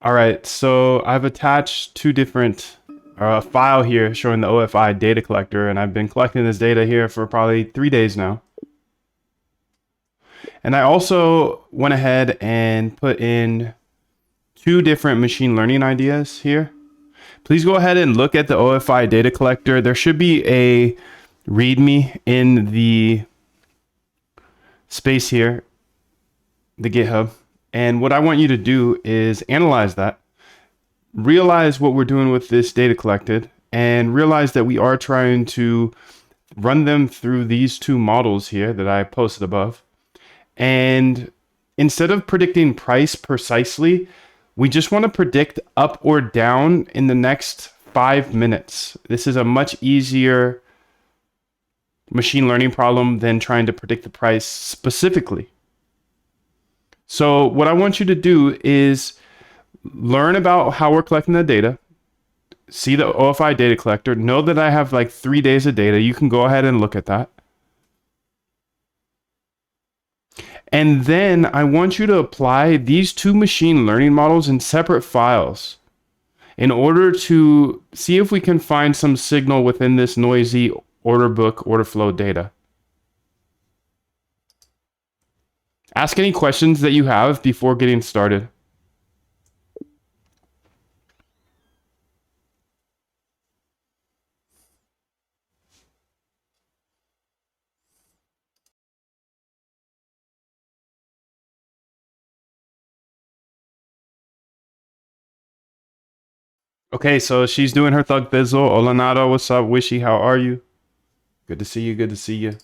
All right, so I've attached two different file here showing the OFI data collector, and I've been collecting this data here for probably 3 days now. And I also went ahead and put in two different machine learning ideas here. Please go ahead and look at the OFI data collector. There should be a README in the space here, the GitHub. And what I want you to do is analyze that, realize what we're doing with this data collected, and realize that we are trying to run them through these two models here that I posted above. And instead of predicting price precisely, we just want to predict up or down in the next 5 minutes. This is a much easier machine learning problem than trying to predict the price specifically. So what I want you to do is learn about how we're collecting the data, see the OFI data collector, know that I have like 3 days of data. You can go ahead and look at that. And then I want you to apply these two machine learning models in separate files in order to see if we can find some signal within this noisy order book, order flow data. Ask any questions that you have before getting started. Okay, so she's doing her thug bizzle. Hola Nado, what's up? Wishy, how are you? Good to see you, good to see you.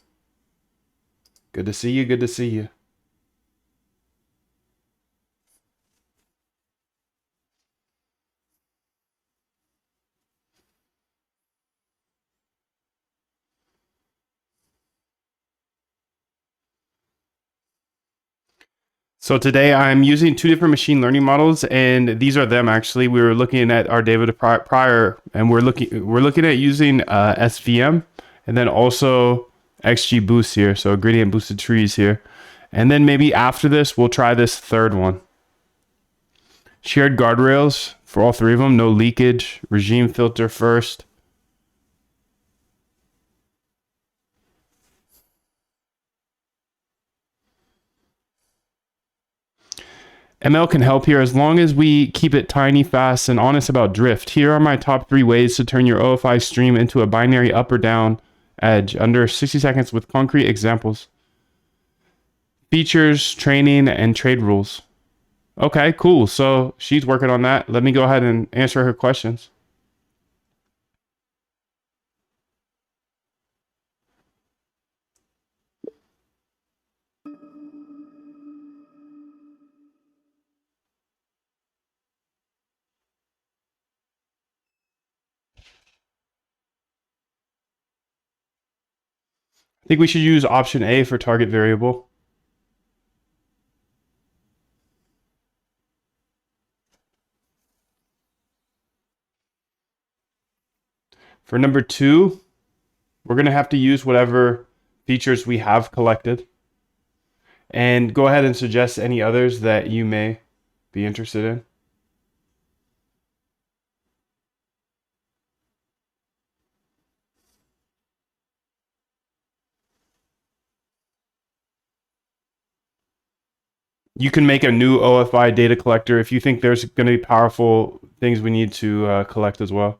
Good to see you, good to see you. So today I'm using two different machine learning models, and these are them actually. We were looking at our data prior, and we're looking at using SVM, and then also XGBoost here, so gradient boosted trees here, and then maybe after this we'll try this third one. Shared guardrails for all three of them, no leakage, regime filter first. ML can help here as long as we keep it tiny, fast, and honest about drift. Here are my top 3 ways to turn your OFI stream into a binary up or down edge under 60 seconds with concrete examples. Features, training, and trade rules. Okay, cool. So she's working on that. Let me go ahead and answer her questions. I think we should use option A for target variable. For number 2, we're going to have to use whatever features we have collected. And go ahead and suggest any others that you may be interested in. You can make a new OFI data collector if you think there's going to be powerful things we need to collect as well.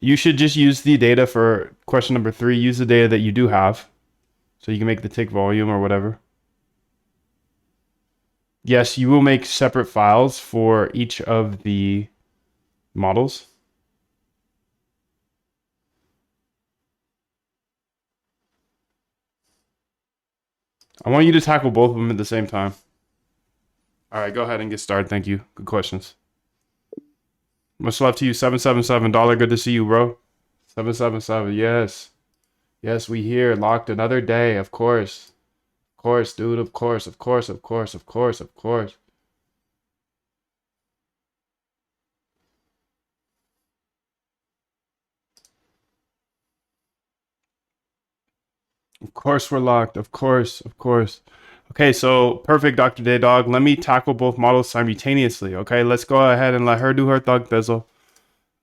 You should just use the data for question number 3. Use the data that you do have, so you can make the tick volume or whatever. Yes, you will make separate files for each of the models. I want you to tackle both of them at the same time. All right, go ahead and get started. Thank you. Good questions. Much love to you. 777 dollar. Good to see you, bro. 777. Yes. Yes, we here. Locked another day. Of course. Of course, dude. Of course. Of course. Of course. Of course. Of course. Of course we're locked. Of course, of course. Okay, so perfect, Dr. Daydog. Let me tackle both models simultaneously. Okay, let's go ahead and let her do her thug thizzle.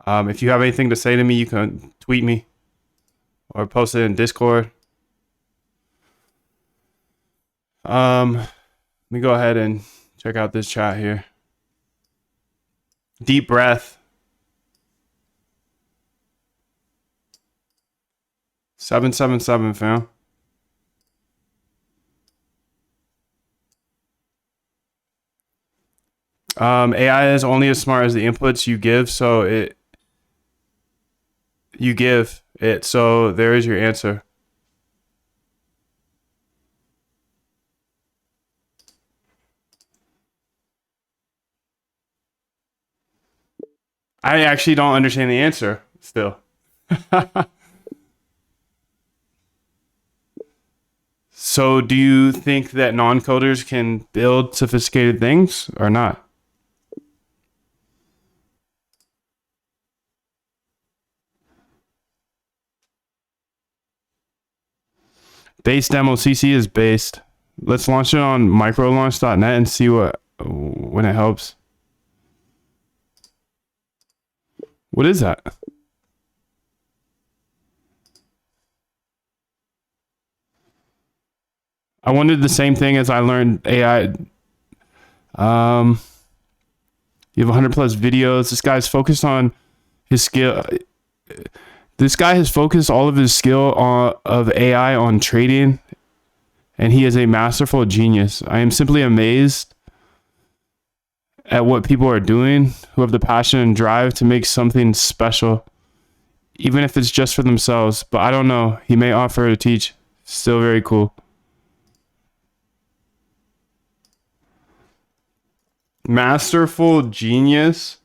If you have anything to say to me, you can tweet me or post it in Discord. Let me go ahead and check out this chat here. Deep breath. 777, fam. AI is only as smart as the inputs you give, so you give it. So there is your answer. I actually don't understand the answer still. So do you think that non-coders can build sophisticated things or not? Base demo CC is based. Let's launch it on microlaunch.net and see what when it helps. What is that? I wondered the same thing as I learned AI. You have 100 plus videos. This guy's focused on his skill. This guy has focused all of his skill of AI on trading, and he is a masterful genius. I am simply amazed at what people are doing who have the passion and drive to make something special, even if it's just for themselves. But I don't know. He may offer to teach. Still very cool. Masterful genius.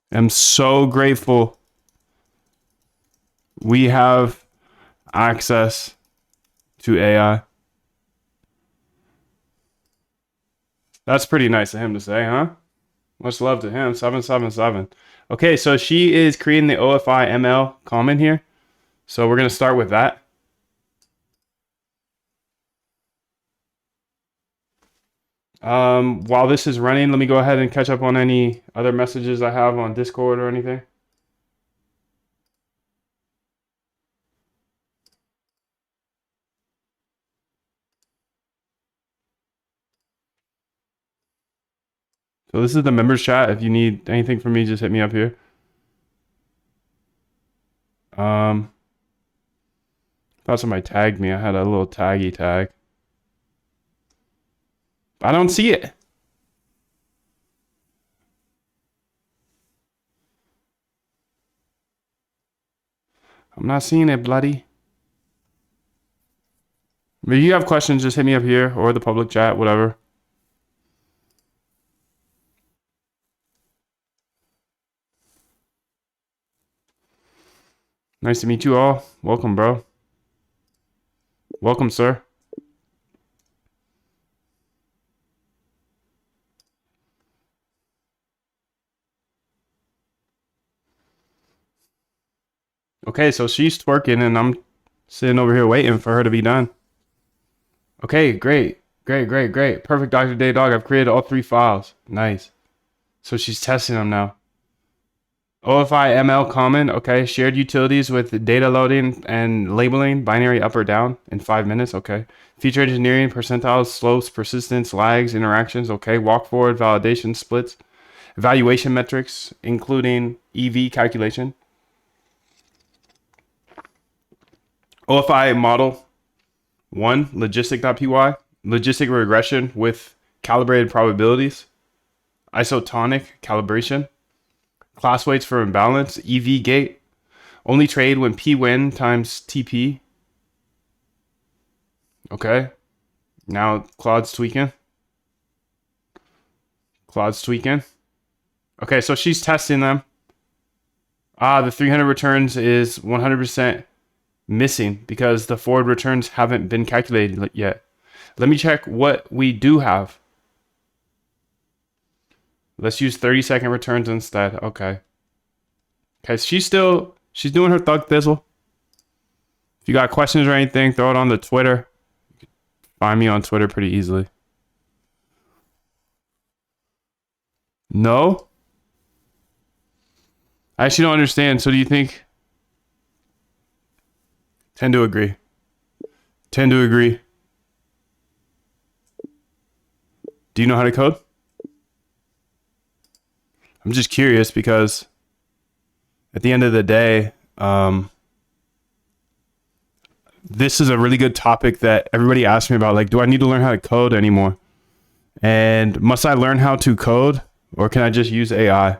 I'm so grateful we have access to AI. That's pretty nice of him to say, huh? Much love to him. 777. Okay, so she is creating the OFI ML comment here. So we're going to start with that. While this is running, let me go ahead and catch up on any other messages I have on Discord or anything. So this is the members chat. If you need anything from me, just hit me up here. Thought somebody tagged me. I had a little taggy tag. I don't see it. I'm not seeing it, bloody. But if you have questions, just hit me up here or the public chat, whatever. Nice to meet you all. Welcome, bro. Welcome, sir. Okay, so she's twerking and I'm sitting over here waiting for her to be done. Okay, great. Great, great, great. Perfect, Dr. Daydog. I've created all 3 files. Nice. So she's testing them now. OFI ML common. Okay, shared utilities with data loading and labeling, binary up or down in 5 minutes. Okay. Feature engineering, percentiles, slopes, persistence, lags, interactions. Okay. Walk forward, validation, splits, evaluation metrics, including EV calculation. OFI model 1, logistic.py, logistic regression with calibrated probabilities, isotonic calibration, class weights for imbalance, EV gate, only trade when P win times TP. Okay. Now Claude's tweaking. Claude's tweaking. Okay, so she's testing them. The 300 returns is 100% missing because the forward returns haven't been calculated yet. Let me check what we do have. Let's use 30-second returns instead. Okay. Okay, she's doing her thug thizzle. If you got questions or anything, throw it on the Twitter. Find me on Twitter pretty easily. No? I actually don't understand. So do you think? Tend to agree. Tend to agree. Do you know how to code? I'm just curious because at the end of the day, this is a really good topic that everybody asks me about. Like, do I need to learn how to code anymore? And must I learn how to code or can I just use AI?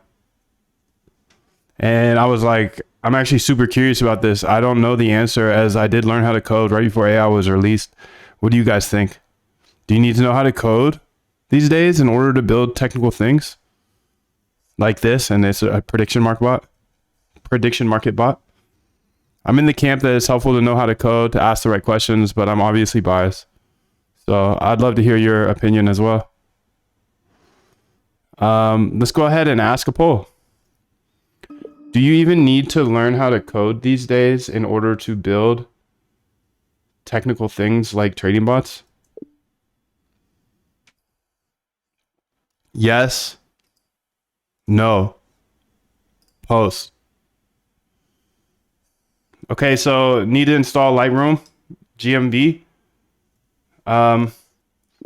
And I was like, I'm actually super curious about this. I don't know the answer as I did learn how to code right before AI was released. What do you guys think? Do you need to know how to code these days in order to build technical things like this? And it's a prediction market bot. I'm in the camp that it's helpful to know how to code, to ask the right questions, but I'm obviously biased. So I'd love to hear your opinion as well. Let's go ahead and ask a poll. Do you even need to learn how to code these days in order to build technical things like trading bots? Yes. No. Post. Okay, so need to install Lightroom, GMV.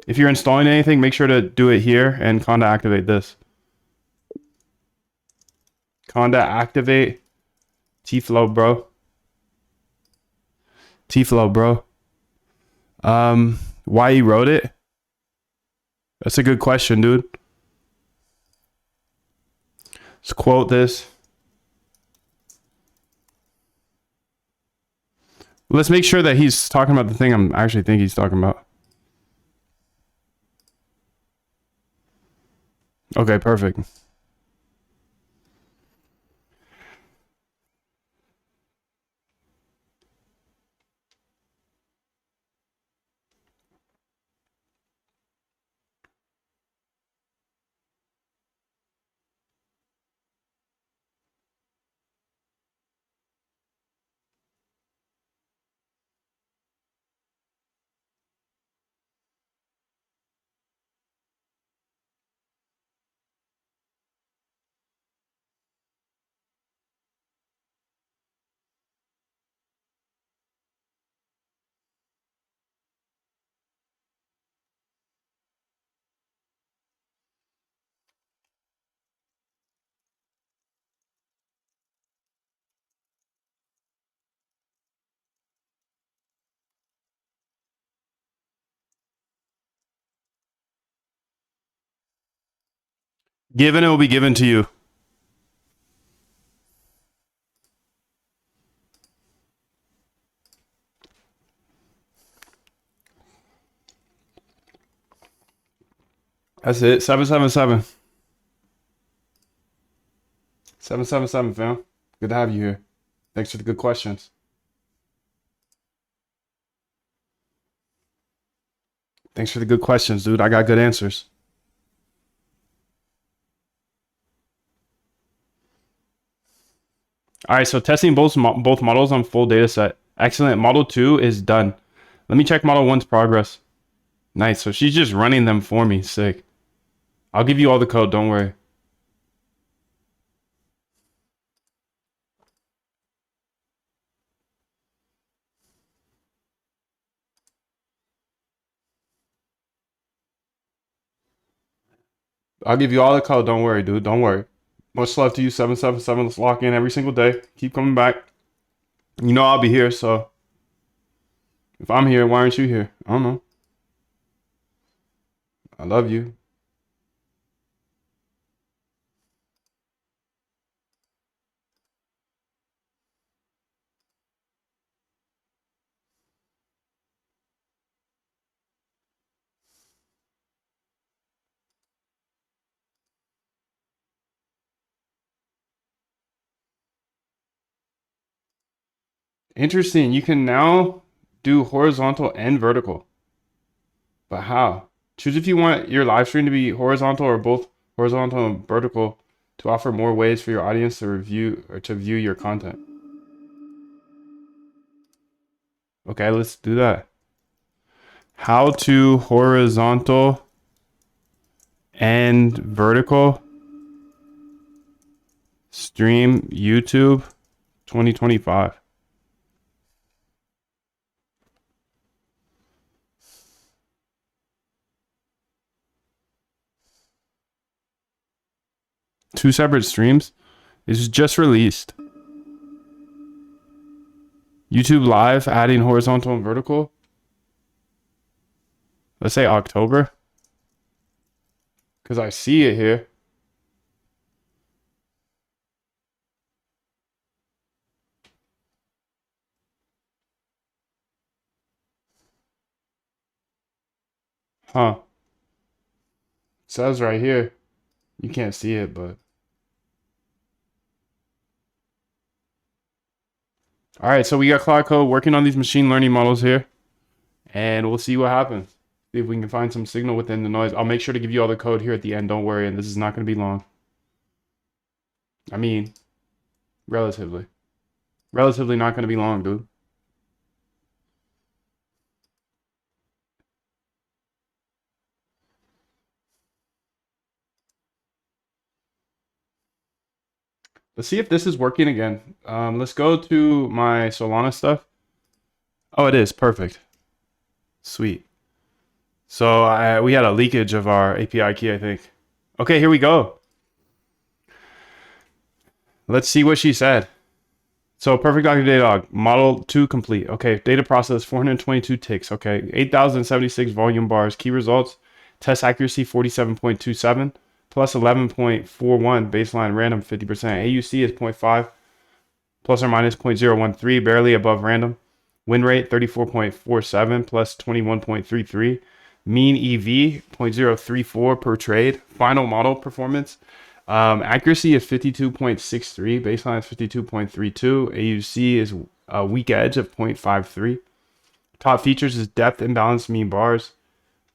If you're installing anything, make sure to do it here and Conda activate this. Conda activate T-Flow, bro. T-Flow, bro. Why he wrote it? That's a good question, dude. Let's quote this. Let's make sure that he's talking about the thing I'm actually think he's talking about. Okay, perfect. Given it will be given to you. That's it. 777. 777, fam. Good to have you here. Thanks for the good questions. Thanks for the good questions, dude. I got good answers. All right, so testing both models on full data set. Excellent. Model 2 is done. Let me check Model 1's progress. Nice. So she's just running them for me. Sick. I'll give you all the code. Don't worry. I'll give you all the code. Don't worry, dude. Don't worry. Much love to you. 777. Let's lock in every single day. Keep coming back. You know I'll be here, so if I'm here, why aren't you here? I don't know. I love you. Interesting. You can now do horizontal and vertical. But how? Choose if you want your live stream to be horizontal or both horizontal and vertical to offer more ways for your audience to review or to view your content. Okay, let's do that. How to horizontal and vertical stream YouTube 2025. Two separate streams. This is just released. YouTube Live adding horizontal and vertical. Let's say October. Because I see it here. Huh. It says right here. You can't see it, but. All right, so we got Claude Code working on these machine learning models here. And we'll see what happens. See if we can find some signal within the noise. I'll make sure to give you all the code here at the end. Don't worry. And this is not going to be long. I mean, relatively. Relatively not going to be long, dude. Let's see if this is working again. Let's go to my Solana stuff. Oh, it is. Perfect. Sweet. So we had a leakage of our API key, I think. Okay, here we go. Let's see what she said. So perfect Dr. Datadog, model 2 complete. Okay, data process 422 ticks. Okay, 8,076 volume bars. Key results, test accuracy 47.27 plus 11.41 baseline random 50%. AUC is 0.5 plus or minus 0.013, barely above random. Win rate 34.47 plus 21.33. Mean EV 0.034 per trade. Final model performance. Accuracy is 52.63. Baseline is 52.32. AUC is a weak edge of 0.53. Top features is depth imbalanced mean bars.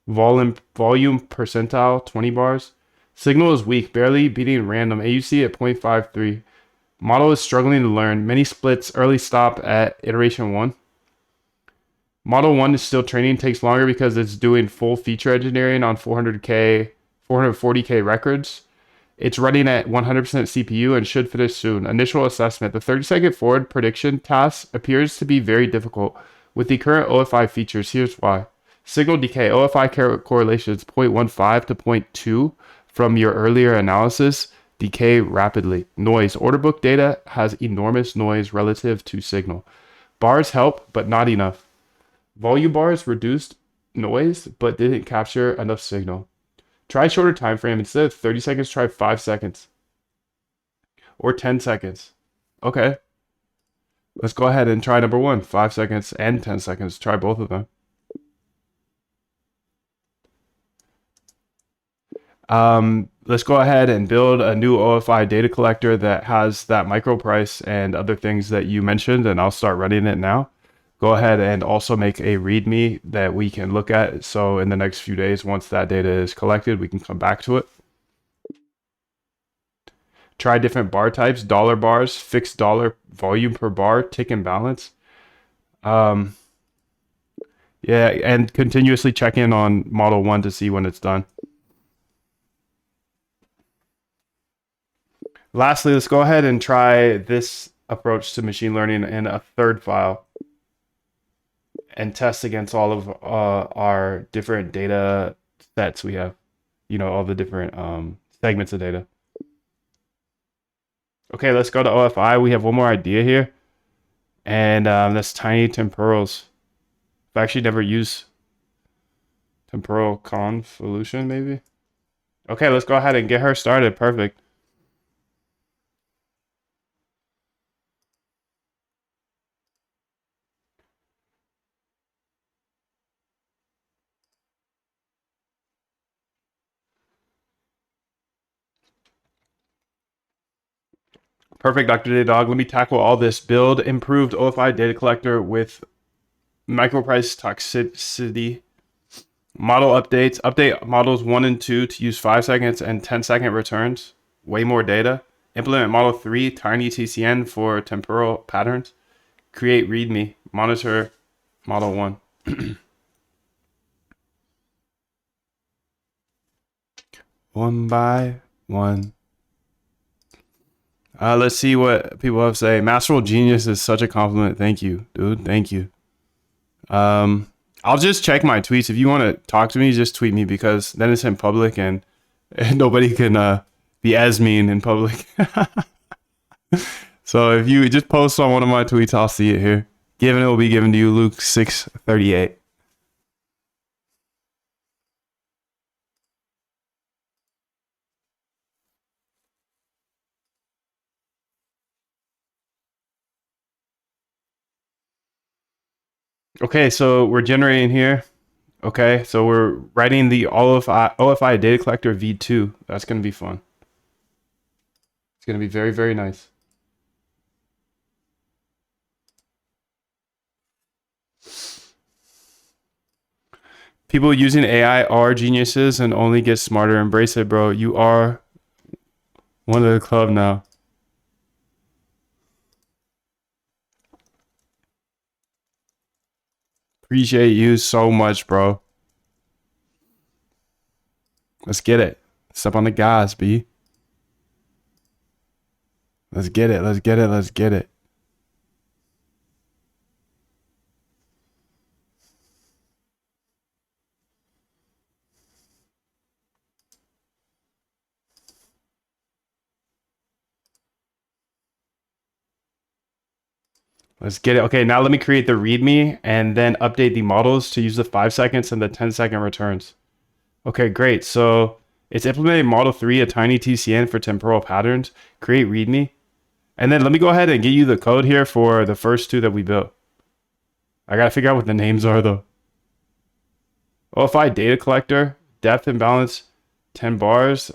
Volume percentile 20 bars. Signal is weak, barely beating random. AUC at 0.53. Model is struggling to learn. Many splits, early stop at iteration 1. Model 1 is still training, takes longer because it's doing full feature engineering on 440K records. It's running at 100% CPU and should finish soon. Initial assessment. The 30-second forward prediction task appears to be very difficult. With the current OFI features, here's why. Signal decay. OFI correlation is 0.15 to 0.2 from your earlier analysis. Decay rapidly. Noise. Order book data has enormous noise relative to signal. Bars help, but not enough. Volume bars reduced noise, but didn't capture enough signal. Try shorter time frame. Instead of 30 seconds, try 5 seconds. Or 10 seconds. Okay. Let's go ahead and try number 1. 5 seconds and 10 seconds. Try both of them. Let's go ahead and build a new OFI data collector that has that micro price and other things that you mentioned, and I'll start running it now. Go ahead and also make a README that we can look at. So in the next few days, once that data is collected, we can come back to it. Try different bar types, dollar bars, fixed dollar volume per bar, tick and balance. Um, yeah, and continuously check in on model 1 to see when it's done. Lastly, let's go ahead and try this approach to machine learning in a third file and test against all of our different data sets we have. You know, all the different segments of data. Okay, let's go to OFI. We have one more idea here. And that's tiny temporals. I've actually never used temporal convolution, maybe. Okay, let's go ahead and get her started. Perfect. Perfect, Dr. Daydog. Let me tackle all this. Build improved OFI data collector with microprice toxicity. Model updates. Update models 1 and 2 to use 5 seconds and 10-second returns. Way more data. Implement model 3, tiny TCN for temporal patterns. Create README. Monitor model 1. One by one. Let's see what people have to say. Masterful genius is such a compliment. Thank you, dude. Thank you. I'll just check my tweets. If you want to talk to me, just tweet me, because then it's in public and nobody can be as mean in public. So if you just post on one of my tweets, I'll see it here. Given it will be given to you, Luke 6:38. Okay, so we're generating here. Okay, so we're writing the OFI data collector v2. That's going to be fun. It's going to be very, very nice. People using AI are geniuses and only get smarter. Embrace it, bro. You are one of the club now. Appreciate you so much, bro. Let's get it. Step on the gas, B. Let's get it. Let's get it. Let's get it. Let's get it. Okay, now let me create the README and then update the models to use the 5 seconds and the 10-second returns. Okay, great. So it's implementing model 3, a tiny TCN for temporal patterns. Create README. And then let me go ahead and get you the code here for the first two that we built. I gotta figure out what the names are though. OFI data collector, depth and balance, 10 bars.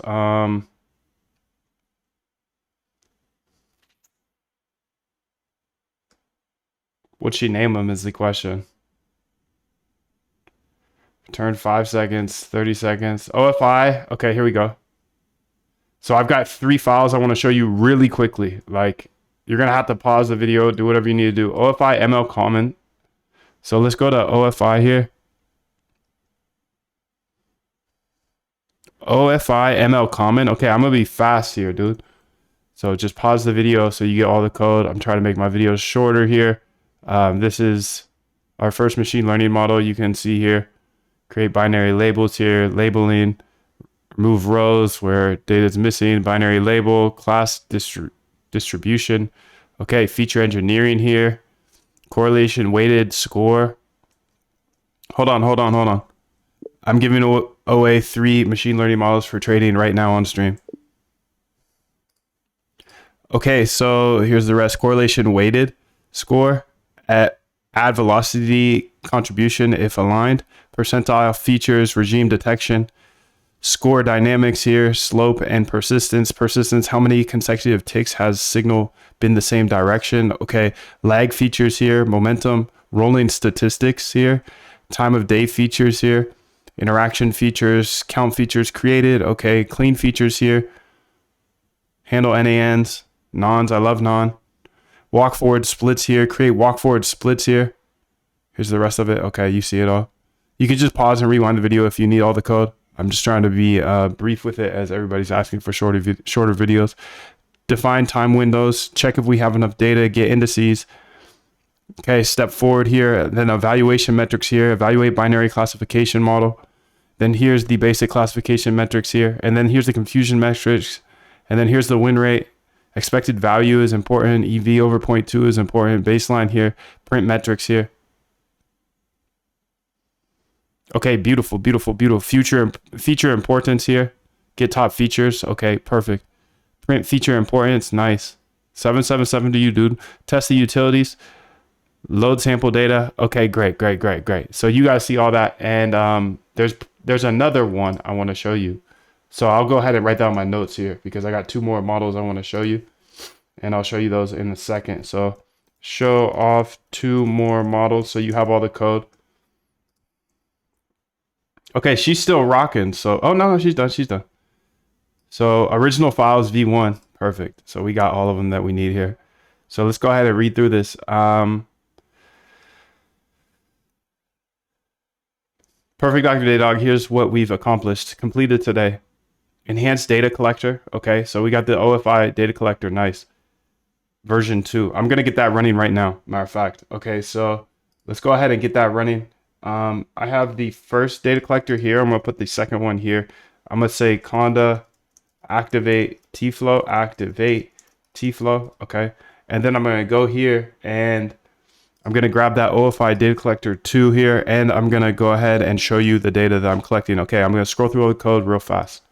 What'd she name them is the question. Return 5 seconds, 30 seconds. OFI. Okay, here we go. So I've got 3 files I want to show you really quickly. Like, you're going to have to pause the video, do whatever you need to do. OFI ML common. So let's go to OFI here. OFI ML common. Okay, I'm going to be fast here, dude. So just pause the video so you get all the code. I'm trying to make my videos shorter here. This is our first machine learning model. You can see here, create binary labels here, labeling, remove rows where data is missing, binary label, class distribution. Okay, feature engineering here, correlation weighted score. Hold on. I'm giving away 3 machine learning models for trading right now on stream. Okay, so here's the rest. Correlation weighted score, at add velocity contribution if aligned, percentile features, regime detection, score dynamics here, slope and persistence. Persistence, how many consecutive ticks has signal been the same direction? Okay, lag features here, momentum, rolling statistics here, time of day features here, interaction features, count features created. Okay, clean features here, handle NANs, nons, I love non. Walk forward splits here, create walk forward splits here. Here's the rest of it. Okay, you see it all. You can just pause and rewind the video if you need all the code. I'm just trying to be brief with it as everybody's asking for shorter videos. Define time windows, check if we have enough data, get indices. Okay, step forward here, then evaluation metrics here, evaluate binary classification model. Then here's the basic classification metrics here, and then here's the confusion metrics, and then here's the win rate. Expected value is important. EV over 0.2 is important. Baseline here. Print metrics here. Okay, beautiful. Feature importance here. Get top features. Okay, perfect. Print feature importance. Nice. 777 to you, dude. Test the utilities. Load sample data. Okay, great. So you guys see all that. And there's another one I want to show you. So I'll go ahead and write down my notes here because I got 2 more models I want to show you. and I'll show you those in a second. So show off 2 more models so you have all the code. Okay, she's still rocking. So, oh no, she's done. She's done. So original files v1, perfect. So we got all of them that we need here. So let's go ahead and read through this. Perfect Dr. Daydog, here's what we've accomplished. Completed today. Enhanced data collector. Okay, so we got the OFI data collector. Nice. Version 2. I'm gonna get that running right now, matter of fact. Okay, so let's go ahead and get that running. I have the first data collector here. I'm gonna put the second one here. I'm gonna say conda activate tflow, activate tflow. Okay, and then I'm gonna go here and I'm gonna grab that OFI data collector 2 here, and I'm gonna go ahead and show you the data that I'm collecting. Okay, I'm gonna scroll through all the code real fast.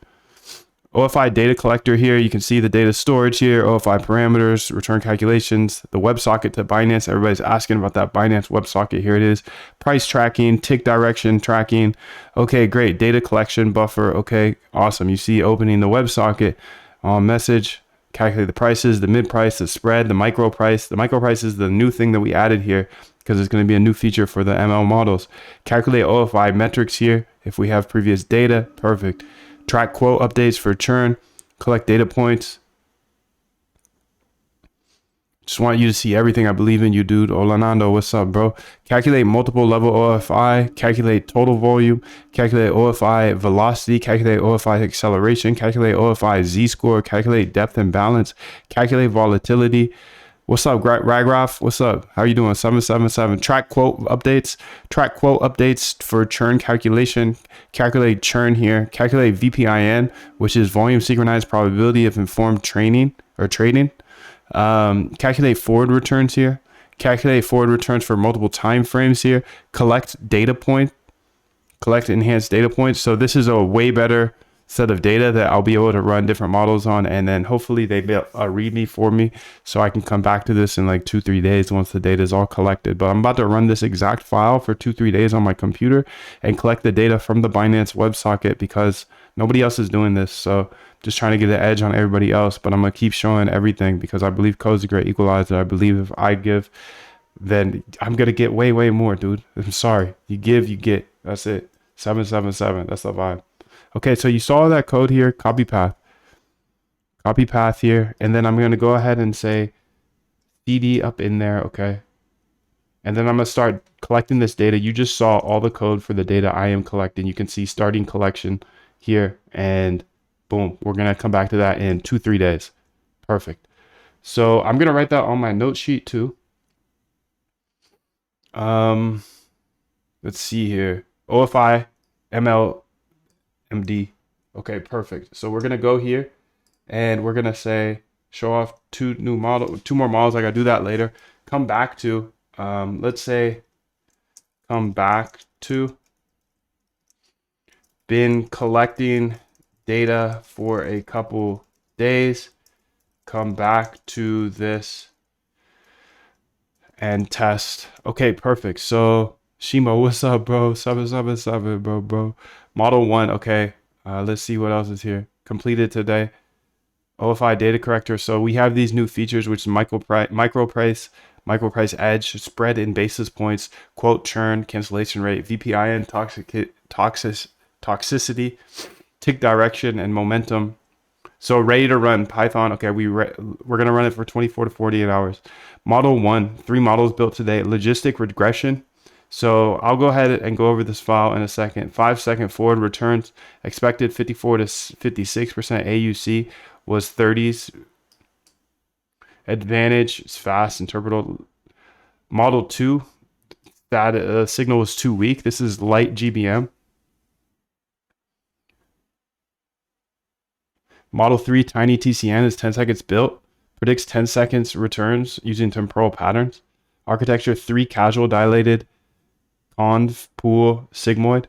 OFI data collector here, you can see the data storage here, OFI parameters, return calculations, the WebSocket to Binance. Everybody's asking about that Binance WebSocket. Here it is. Price tracking, tick direction tracking. Okay, great. Data collection buffer. Okay, awesome. You see opening the WebSocket message, calculate the prices, the mid price, the spread, the micro price. The micro price is the new thing that we added here because it's going to be a new feature for the ML models. Calculate OFI metrics here if we have previous data. Perfect. Track quote updates for churn, collect data points. Just want you to see everything. I believe in you, dude. Olanando, what's up, bro? Calculate multiple level OFI, calculate total volume, calculate OFI velocity, calculate OFI acceleration, calculate OFI Z-score, calculate depth and balance, calculate volatility. What's up, Ragraph? What's up? How are you doing? 777. Track quote updates for churn calculation. Calculate churn here. Calculate VPIN, which is volume synchronized probability of informed training or trading. Calculate forward returns here. Calculate forward returns for multiple time frames here. Collect data point. Collect enhanced data points. So this is a way better set of data that I'll be able to run different models on, and then hopefully they build a readme for me so I can come back to this in like 2-3 days once the data is all collected. But I'm about to run this exact file for 2-3 days on my computer and collect the data from the Binance WebSocket because nobody else is doing this. So just trying to get an edge on everybody else, but I'm gonna keep showing everything because I believe code's a great equalizer. I believe if I give, then I'm gonna get way more, dude. I'm sorry. You give, you get. That's it. 777. That's the vibe. Okay, so you saw that code here, copy path here, and then I'm going to go ahead and say cd up in there, okay? And then I'm going to start collecting this data. You just saw all the code for the data I am collecting. You can see starting collection here, and boom, we're going to come back to that in 2-3 days. Perfect. So I'm going to write that on my note sheet too. Let's see here. OFI ML MD. Okay, perfect. So we're gonna go here and we're gonna say show off 2 more models. I gotta do that later. Come back to let's say come back to been collecting data for a couple days. Come back to this and test. Okay, perfect. So Shima, what's up, bro? 777, bro. Model 1, okay. Let's see what else is here. Completed today. OFI data corrector. So we have these new features, which is micro price edge, spread in basis points, quote churn, cancellation rate, VPIN, toxicity, tick direction, and momentum. So ready to run Python. Okay, we're gonna run it for 24 to 48 hours. Model 1, 3 models built today. Logistic regression. So I'll go ahead and go over this file in a second. 5-second forward returns, expected 54 to 56% AUC was 30s. Advantage is fast, interpretable. Model 2, that signal was too weak. This is light GBM. Model 3, tiny TCN is 10 seconds built. Predicts 10 seconds returns using temporal patterns. Architecture 3, casual dilated. Conv pool sigmoid.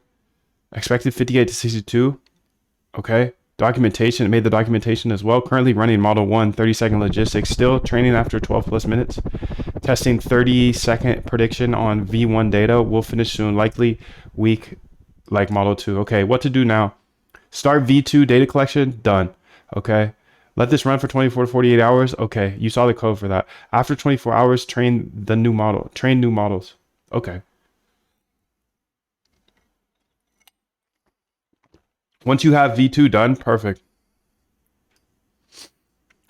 Expected 58 to 62. Okay. Documentation. It made the documentation as well. Currently running model 1, 30-second logistics. Still training after 12 plus minutes. Testing 30-second prediction on V1 data. We'll finish soon. Likely week like model 2. Okay. What to do now? Start V2 data collection. Done. Okay. Let this run for 24 to 48 hours. Okay, you saw the code for that. After 24 hours, train the new model. Train new models. Okay. Once you have V2 done, perfect.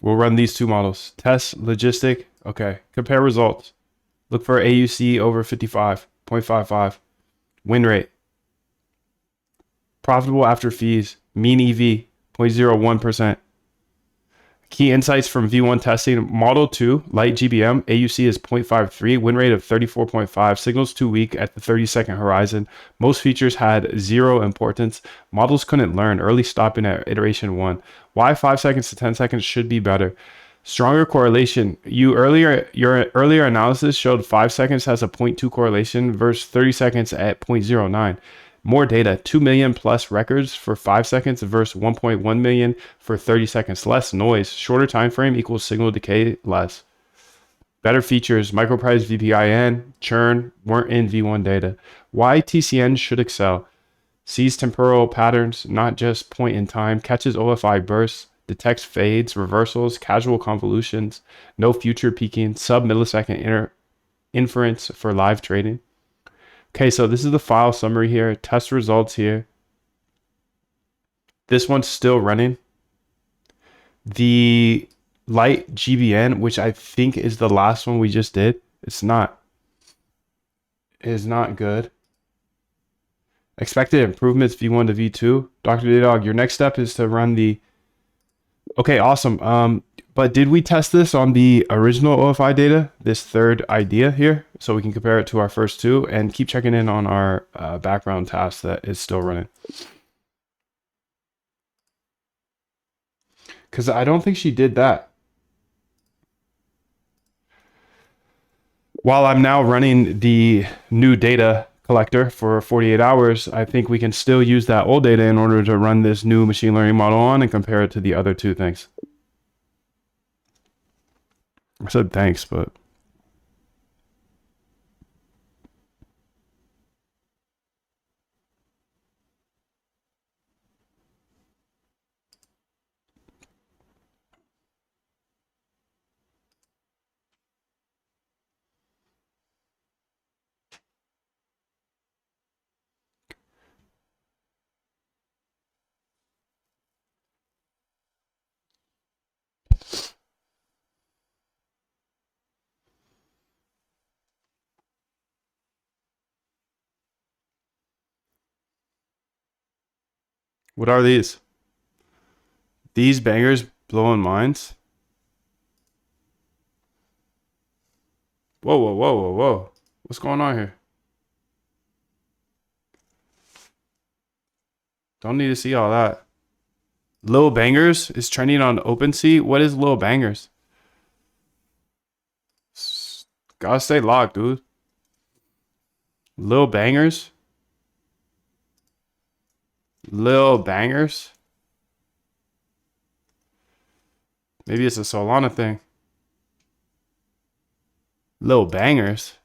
We'll run these two models. Test, logistic. Okay. Compare results. Look for AUC over 55.55. Win rate. Profitable after fees. Mean EV, 0.01%. Key insights from V1 testing. Model 2, light GBM, AUC is 0.53, win rate of 34.5, signals too weak at the 30-second horizon. Most features had zero importance. Models couldn't learn, early stopping at iteration 1. Why 5 seconds to 10 seconds should be better. Stronger correlation. Your earlier analysis showed 5 seconds has a 0.2 correlation versus 30 seconds at 0.09. More data, 2 million plus records for 5 seconds versus 1.1 million for 30 seconds. Less noise, shorter time frame equals signal decay less. Better features, microprice VPIN, churn weren't in V1 data. Why TCN should excel. Sees temporal patterns, not just point in time, catches OFI bursts, detects fades, reversals, casual convolutions, no future peaking, sub-millisecond inference for live trading. Okay, so this is the file summary here, test results here. This one's still running. The light GBN, which I think is the last one we just did, it's not. It is not good. Expected improvements V1 to V2. Dr. Daydog, your next step is to run the... Okay, awesome. But did we test this on the original OFI data, this third idea here, so we can compare it to our first two, and keep checking in on our background task that is still running? Because I don't think she did that. While I'm now running the new data collector for 48 hours, I think we can still use that old data in order to run this new machine learning model on and compare it to the other two things. I said thanks, but... What are these? These bangers blowing minds? Whoa, whoa, whoa, whoa, whoa. What's going on here? Don't need to see all that. Lil Bangers is trending on OpenSea. What is Lil Bangers? Gotta stay locked, dude. Lil Bangers? Lil Bangers? Maybe it's a Solana thing. Lil Bangers?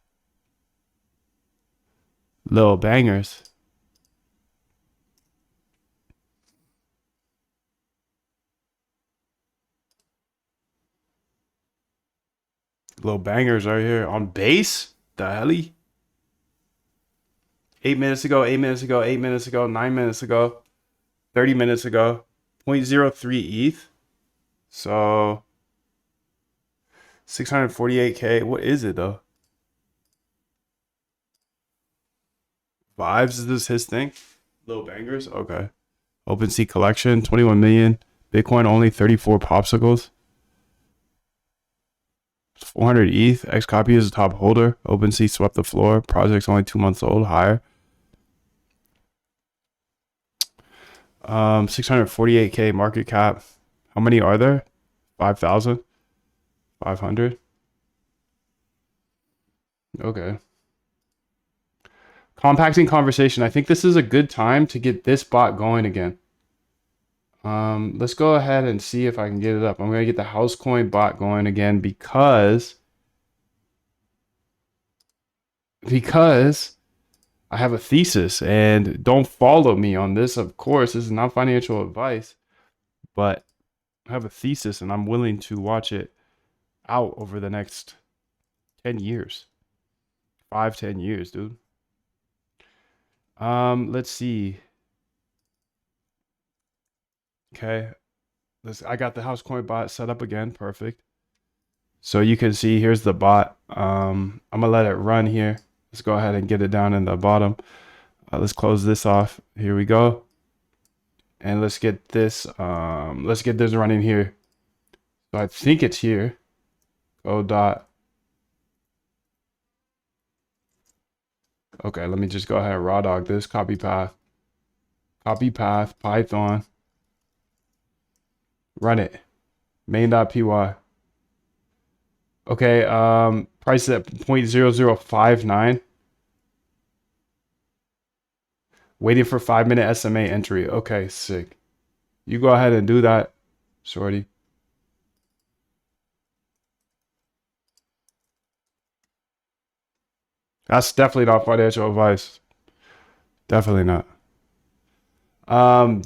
Lil Bangers? Lil Bangers right here on base? The helly? 8 minutes ago, 8 minutes ago, 8 minutes ago, 9 minutes ago, 30 minutes ago, 0.03 ETH. So 648K. What is it though? Vibes, is this his thing? Lil Bangers? Okay. OpenSea collection, 21 million. Bitcoin only 34 popsicles. 400 ETH. X copy is the top holder. OpenSea swept the floor. Project's only 2 months old. Higher. 648K market cap. How many are there? 5,000? 500? Okay. Compacting conversation. I think this is a good time to get this bot going again. Let's go ahead and see if I can get it up. I'm going to get the Housecoin bot going again because I have a thesis, and don't follow me on this. Of course, this is not financial advice, but I have a thesis and I'm willing to watch it out over the next 10 years. 5, 10 years, dude. Let's see. Okay. I got the house coin bot set up again. Perfect. So you can see here's the bot. I'm gonna let it run here. Let's go ahead and get it down in the bottom. Let's close this off. Here we go. And let's get this running here. So I think it's here. Go dot. Okay, let me just go ahead and raw dog this. Copy path. Copy path, Python. Run it. Main.py. Okay, price at 0.0059. Waiting for 5-minute SMA entry. Okay, sick. You go ahead and do that, shorty. That's definitely not financial advice. Definitely not.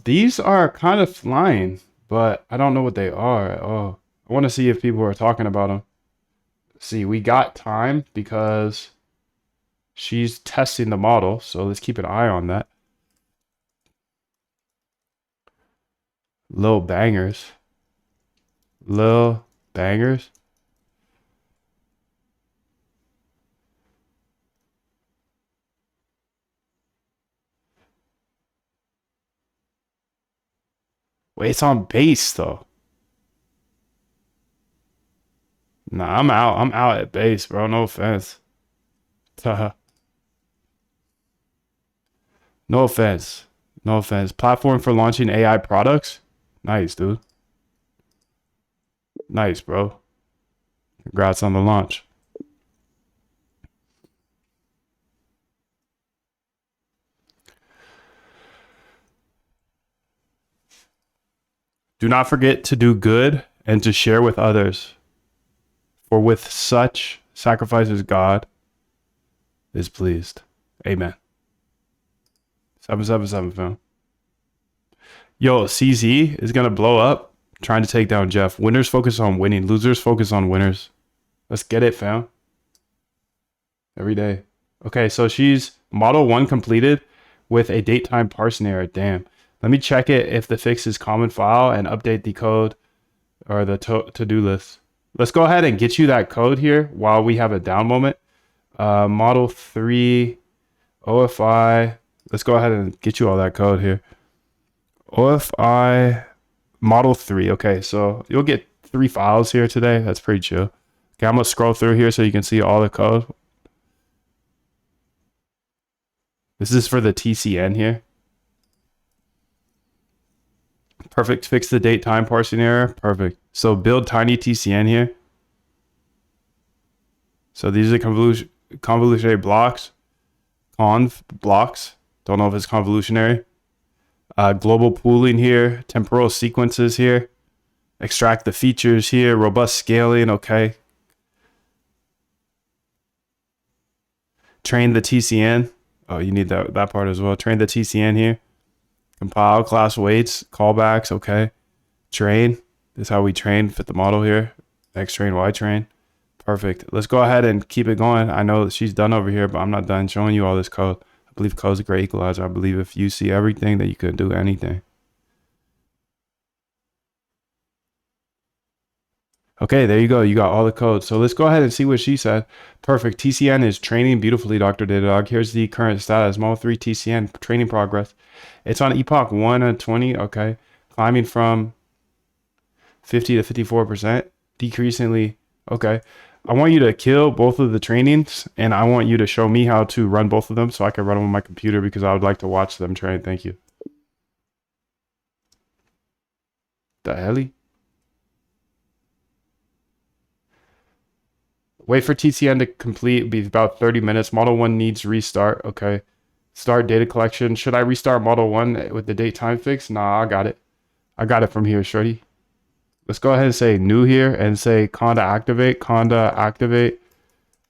These are kind of flying, but I don't know what they are. Oh, I want to see if people are talking about them. See, we got time because she's testing the model, so let's keep an eye on that. Lil bangers. Lil bangers. Wait, it's on base though. Nah, I'm out. I'm out at base, bro. No offense. No offense. No offense. Platform for launching AI products. Nice, dude. Nice, bro. Congrats on the launch. Do not forget to do good and to share with others. For with such sacrifices God is pleased. Amen. 777, fam. Yo, CZ is going to blow up trying to take down Jeff. Winners focus on winning. Losers focus on winners. Let's get it, fam. Every day. Okay, so she's model 1 completed with a date time parsing error. Damn. Let me check it if the fix is common file and update the code or the to-do list. Let's go ahead and get you that code here while we have a down moment. Model 3 OFI. Let's go ahead and get you all that code here. OFI model 3. Okay, so you'll get 3 files here today. That's pretty chill. Okay, I'm gonna scroll through here so you can see all the code. This is for the TCN here. Perfect. Fix the date time parsing error. Perfect. So build tiny TCN here. So these are convolutionary blocks. Conv blocks. Don't know if it's convolutionary. Global pooling here. Temporal sequences here. Extract the features here. Robust scaling. Okay. Train the TCN. Oh, you need that part as well. Train the TCN here. Compile class weights, callbacks, okay. Train. This is how we train, fit the model here. X train, Y train. Perfect. Let's go ahead and keep it going. I know that she's done over here, but I'm not done showing you all this code. I believe code's a great equalizer. I believe if you see everything, that you can do anything. Okay, there you go. You got all the code. So let's go ahead and see what she said. Perfect. TCN is training beautifully, Dr. Datadog. Here's the current status. Model 3 TCN training progress. It's on epoch 1 and 20. Okay. Climbing from 50 to 54%. Decreasingly. Okay. I want you to kill both of the trainings, and I want you to show me how to run both of them so I can run them on my computer because I would like to watch them train. Thank you. The hell? Wait for TCN to complete. It'll be about 30 minutes. Model 1 needs restart. Okay. Start data collection. Should I restart Model 1 with the date time fix? Nah, I got it. I got it from here, shorty. Let's go ahead and say new here and say conda activate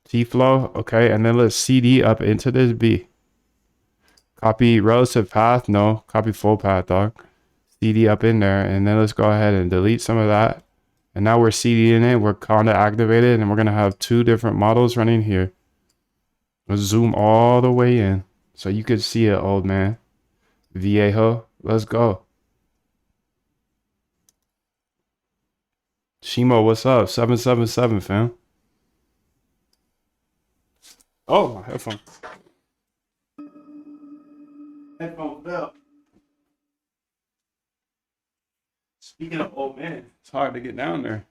T-flow. Okay. And then let's CD up into this B. Copy relative path. No. Copy full path, dog. CD up in there, and then let's go ahead and delete some of that. And now we're CDing it, we're conda activated, and we're gonna have two different models running here. Let's zoom all the way in so you can see it, old man. Viejo, let's go. Shimo, what's up? 777, fam. Oh, my headphone. Headphone fell. Speaking of old man, it's hard to get down there.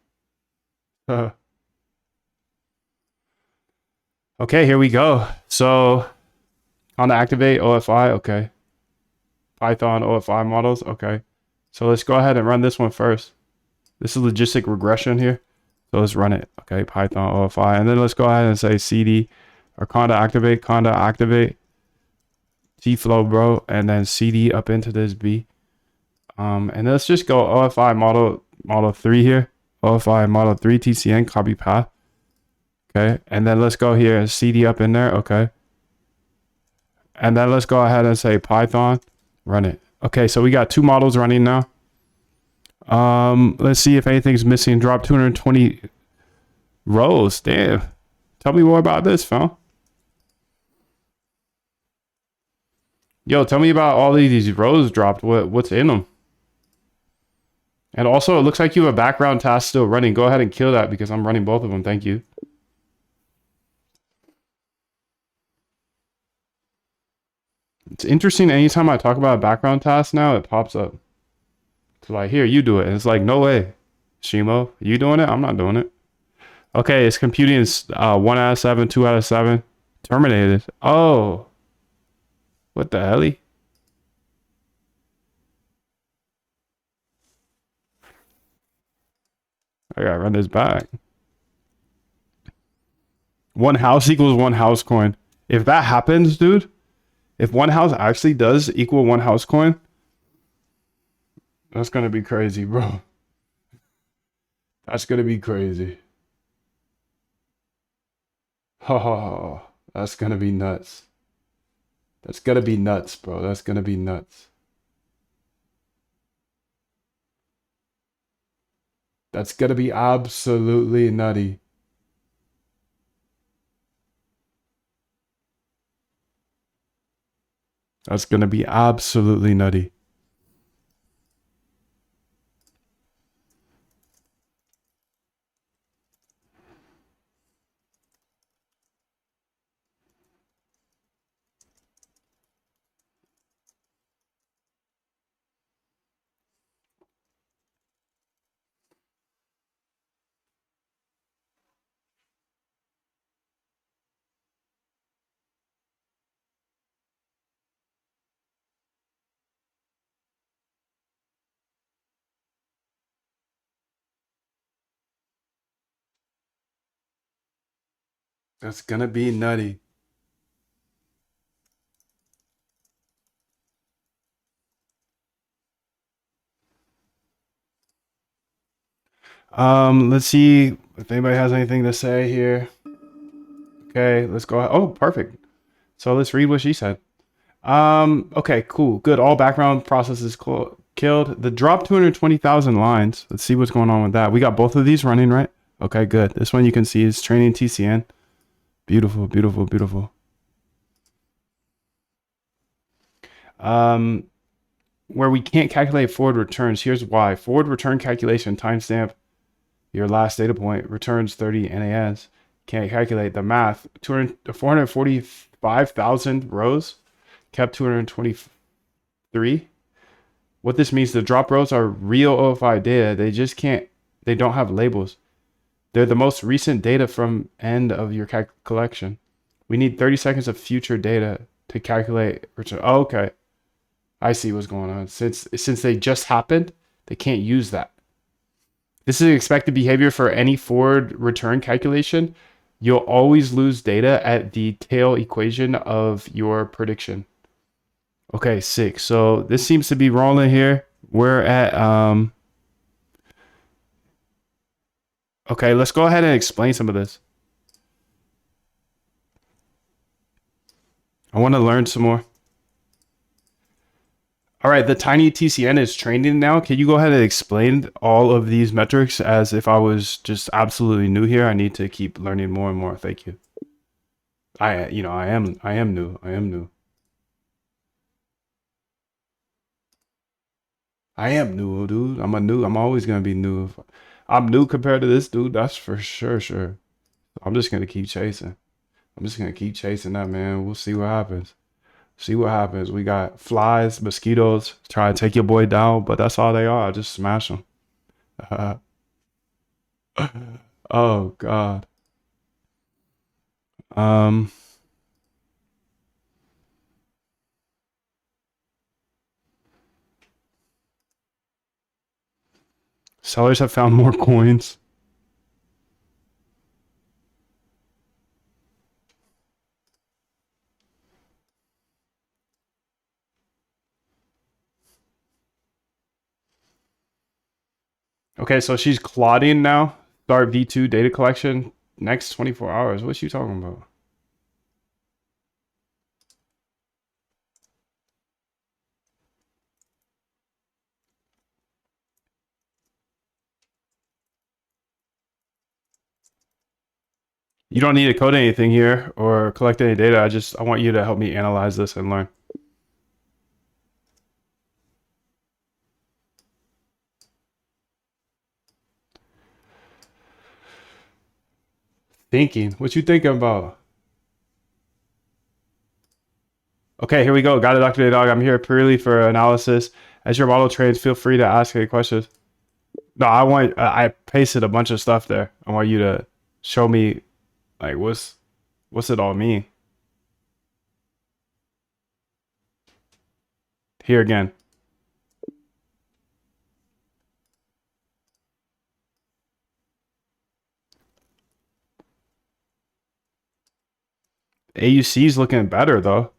Okay, here we go. So, on to activate OFI, okay. Python OFI models, okay. So let's go ahead and run this one first. This is logistic regression here. So let's run it, okay, Python OFI. And then let's go ahead and say CD or conda activate, T-flow, bro, and then CD up into this B. And let's just go OFI model 3 here. OFI model 3 TCN copy path. Okay, and then let's go here and CD up in there, okay. And then let's go ahead and say Python, run it. Okay, so we got two models running now. Let's see if anything's missing. Drop 220 rows. Damn. Tell me more about this, fam. Yo, tell me about all of these rows dropped. What's in them? And also, it looks like you have a background task still running. Go ahead and kill that because I'm running both of them. Thank you. It's interesting. Anytime I talk about a background task now, it pops up. It's like, here, you do it. And it's like, no way. Shimo, you doing it? I'm not doing it. Okay, it's computing 1 out of 7, 2 out of 7. Terminated. Oh. What the hell? I gotta run this back. One house equals one house coin. If that happens, dude, if one house actually does equal one house coin, that's gonna be crazy, bro. That's gonna be crazy. Oh, that's gonna be nuts. That's gonna be nuts, bro. That's gonna be nuts. That's gonna be absolutely nutty. That's gonna be absolutely nutty. That's gonna be nutty. Let's see if anybody has anything to say here. Okay, let's go. Oh, perfect. So let's read what she said. Okay, cool, good. All background processes killed. The drop 220,000 lines. Let's see what's going on with that. We got both of these running, right? Okay, good. This one you can see is training TCN. Beautiful, beautiful, beautiful. Where we can't calculate forward returns. Here's why. Forward return calculation timestamp your last data point returns 30 NAS. Can't calculate the math. 445,000 rows kept 223. What this means, the drop rows are real OFI data. They don't have labels. They're the most recent data from end of your collection. We need 30 seconds of future data to calculate return. Oh, okay. I see what's going on. Since they just happened, they can't use that. This is expected behavior for any forward return calculation. You'll always lose data at the tail equation of your prediction. Okay, 6. So this seems to be rolling here. We're at okay, let's go ahead and explain some of this. I want to learn some more. All right, the tiny TCN is training now. Can you go ahead and explain all of these metrics as if I was just absolutely new here? I need to keep learning more and more. Thank you. I am new. I am new. I am new, dude. I'm always gonna be new. I'm new compared to this dude. That's for sure, sure. I'm just gonna keep chasing. I'm just gonna keep chasing that, man. We'll see what happens. See what happens. We got flies, mosquitoes trying to take your boy down, but that's all they are. Just smash them. Oh God. Um, Sellers have found more coins. Okay, so she's Claudine now. Start V2 data collection next 24 hours. What's she talking about? You don't need to code anything here or collect any data. I want you to help me analyze this and learn. Thinking. What you thinking about? Okay, here we go. Got it, Dr. Dog. I'm here purely for analysis. As your model trains, feel free to ask any questions. No, I pasted a bunch of stuff there. I want you to show me like what's it all mean? Here again. AUC is looking better though.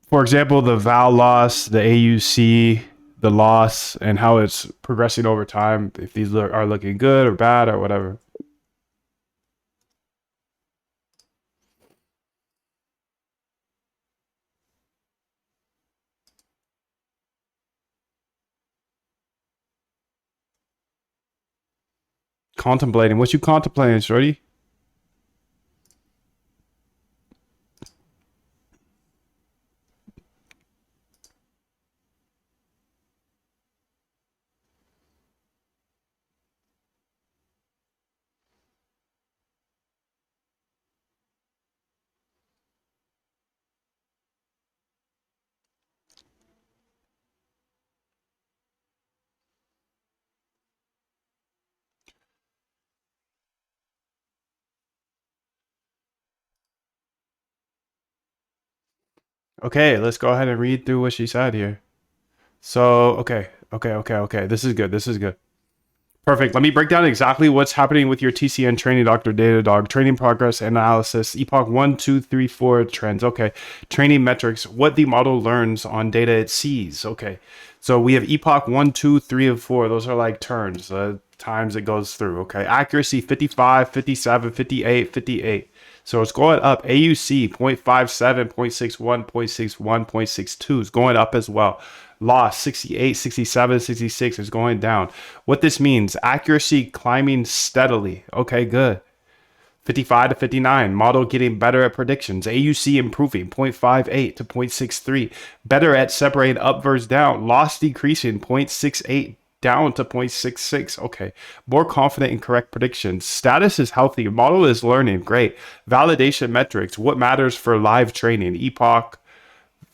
For example, the val loss, the AUC, the loss, and how it's progressing over time. If these are looking good or bad or whatever. Contemplating. What you contemplating, shorty? Okay, let's go ahead and read through what she said here. So, okay. This is good. This is good. Perfect. Let me break down exactly what's happening with your TCN training, Dr. Datadog. Training progress analysis, epoch 1, 2, 3, 4 trends. Okay. Training metrics, what the model learns on data it sees. Okay. So we have epoch 1, 2, 3, and 4. Those are like turns, times it goes through. Okay. Accuracy 55, 57, 58, 58. So it's going up. AUC 0.57, 0.61, 0.61, 0.62 is going up as well. Loss 68, 67, 66 is going down. What this means, accuracy climbing steadily. Okay, good. 55 to 59, model getting better at predictions. AUC improving 0.58 to 0.63. Better at separating up versus down. Loss decreasing 0.68 down to 0.66. Okay. More confident in correct predictions. Status is healthy. Model is learning. Great. Validation metrics. What matters for live training? Epoch,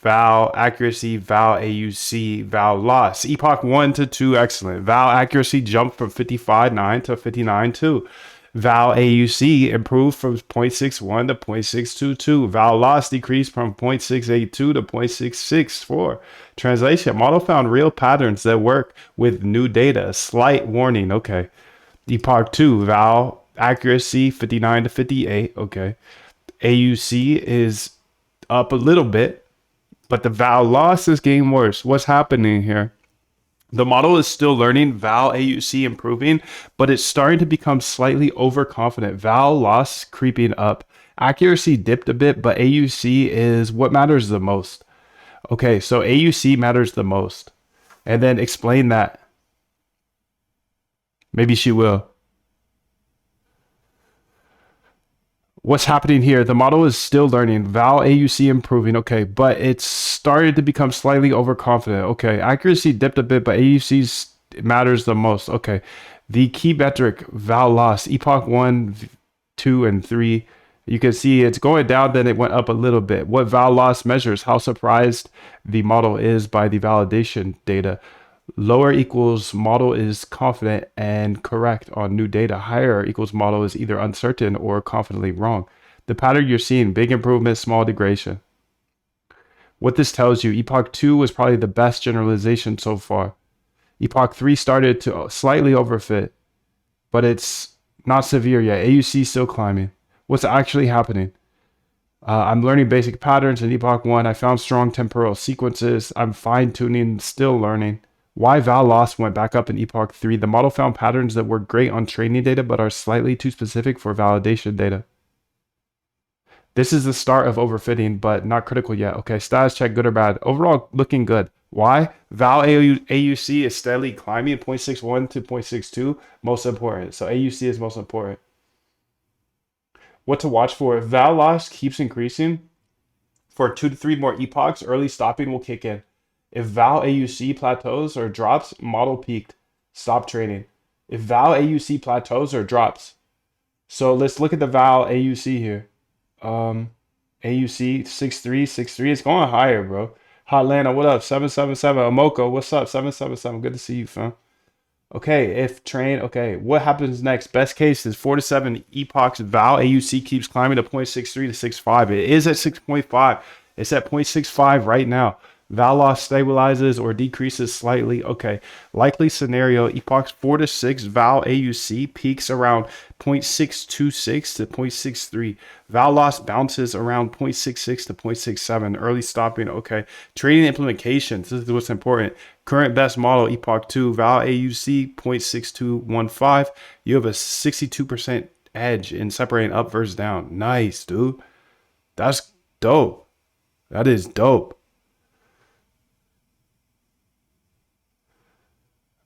val accuracy, val AUC, val loss. Epoch 1 to 2, excellent. Val accuracy jumped from 55.9 to 59.2. Val AUC improved from 0.61 to 0.622. Val loss decreased from 0.682 to 0.664. Translation, model found real patterns that work with new data. Slight warning, okay. Epoch 2, val accuracy 59 to 58, okay. AUC is up a little bit, but the val loss is getting worse. What's happening here? The model is still learning, val AUC improving, but it's starting to become slightly overconfident. Val loss creeping up. Accuracy dipped a bit, but AUC is what matters the most. Okay, so AUC matters the most. And then explain that. Maybe she will. What's happening here? The model is still learning. Val AUC improving. Okay, but it's started to become slightly overconfident. Okay, accuracy dipped a bit, but AUC matters the most. Okay, the key metric Val lost epoch 1, 2, and 3. You can see it's going down, then it went up a little bit. What Val loss measures how surprised the model is by the validation data. Lower equals model is confident and correct on new data. Higher equals model is either uncertain or confidently wrong. The pattern you're seeing, big improvement, small degradation. What this tells you, Epoch 2 was probably the best generalization so far. Epoch 3 started to slightly overfit, but it's not severe yet. AUC still climbing. What's actually happening? I'm learning basic patterns in Epoch 1. I found strong temporal sequences. I'm fine-tuning, still learning. Why Val loss went back up in Epoch 3. The model found patterns that were great on training data, but are slightly too specific for validation data. This is the start of overfitting, but not critical yet. Okay, status check, good or bad. Overall, looking good. Why? Val AUC is steadily climbing 0.61 to 0.62. Most important. So AUC is most important. What to watch for? If Val loss keeps increasing for 2 to 3 more epochs, early stopping will kick in. If Val AUC plateaus or drops, model peaked. Stop trading. If Val AUC plateaus or drops. So let's look at the Val AUC here. AUC 63, 63. It's going higher, bro. Hotlanta, what up? 777. Amoko, what's up? 777. Good to see you, fam. Okay, if train, okay, what happens next? Best case is 4 to 7 epochs. Val AUC keeps climbing to 0.63 to 6.5. It is at 6.5. It's at 0.65 right now. Val loss stabilizes or decreases slightly. Okay, likely scenario, epochs 4 to 6, Val AUC peaks around 0.626 to 0.63. Val loss bounces around 0.66 to 0.67. Early stopping, okay. Trading implications, this is what's important. Current best model, epoch 2, Val AUC 0.6215. You have a 62% edge in separating up versus down. Nice, dude. That's dope. That is dope.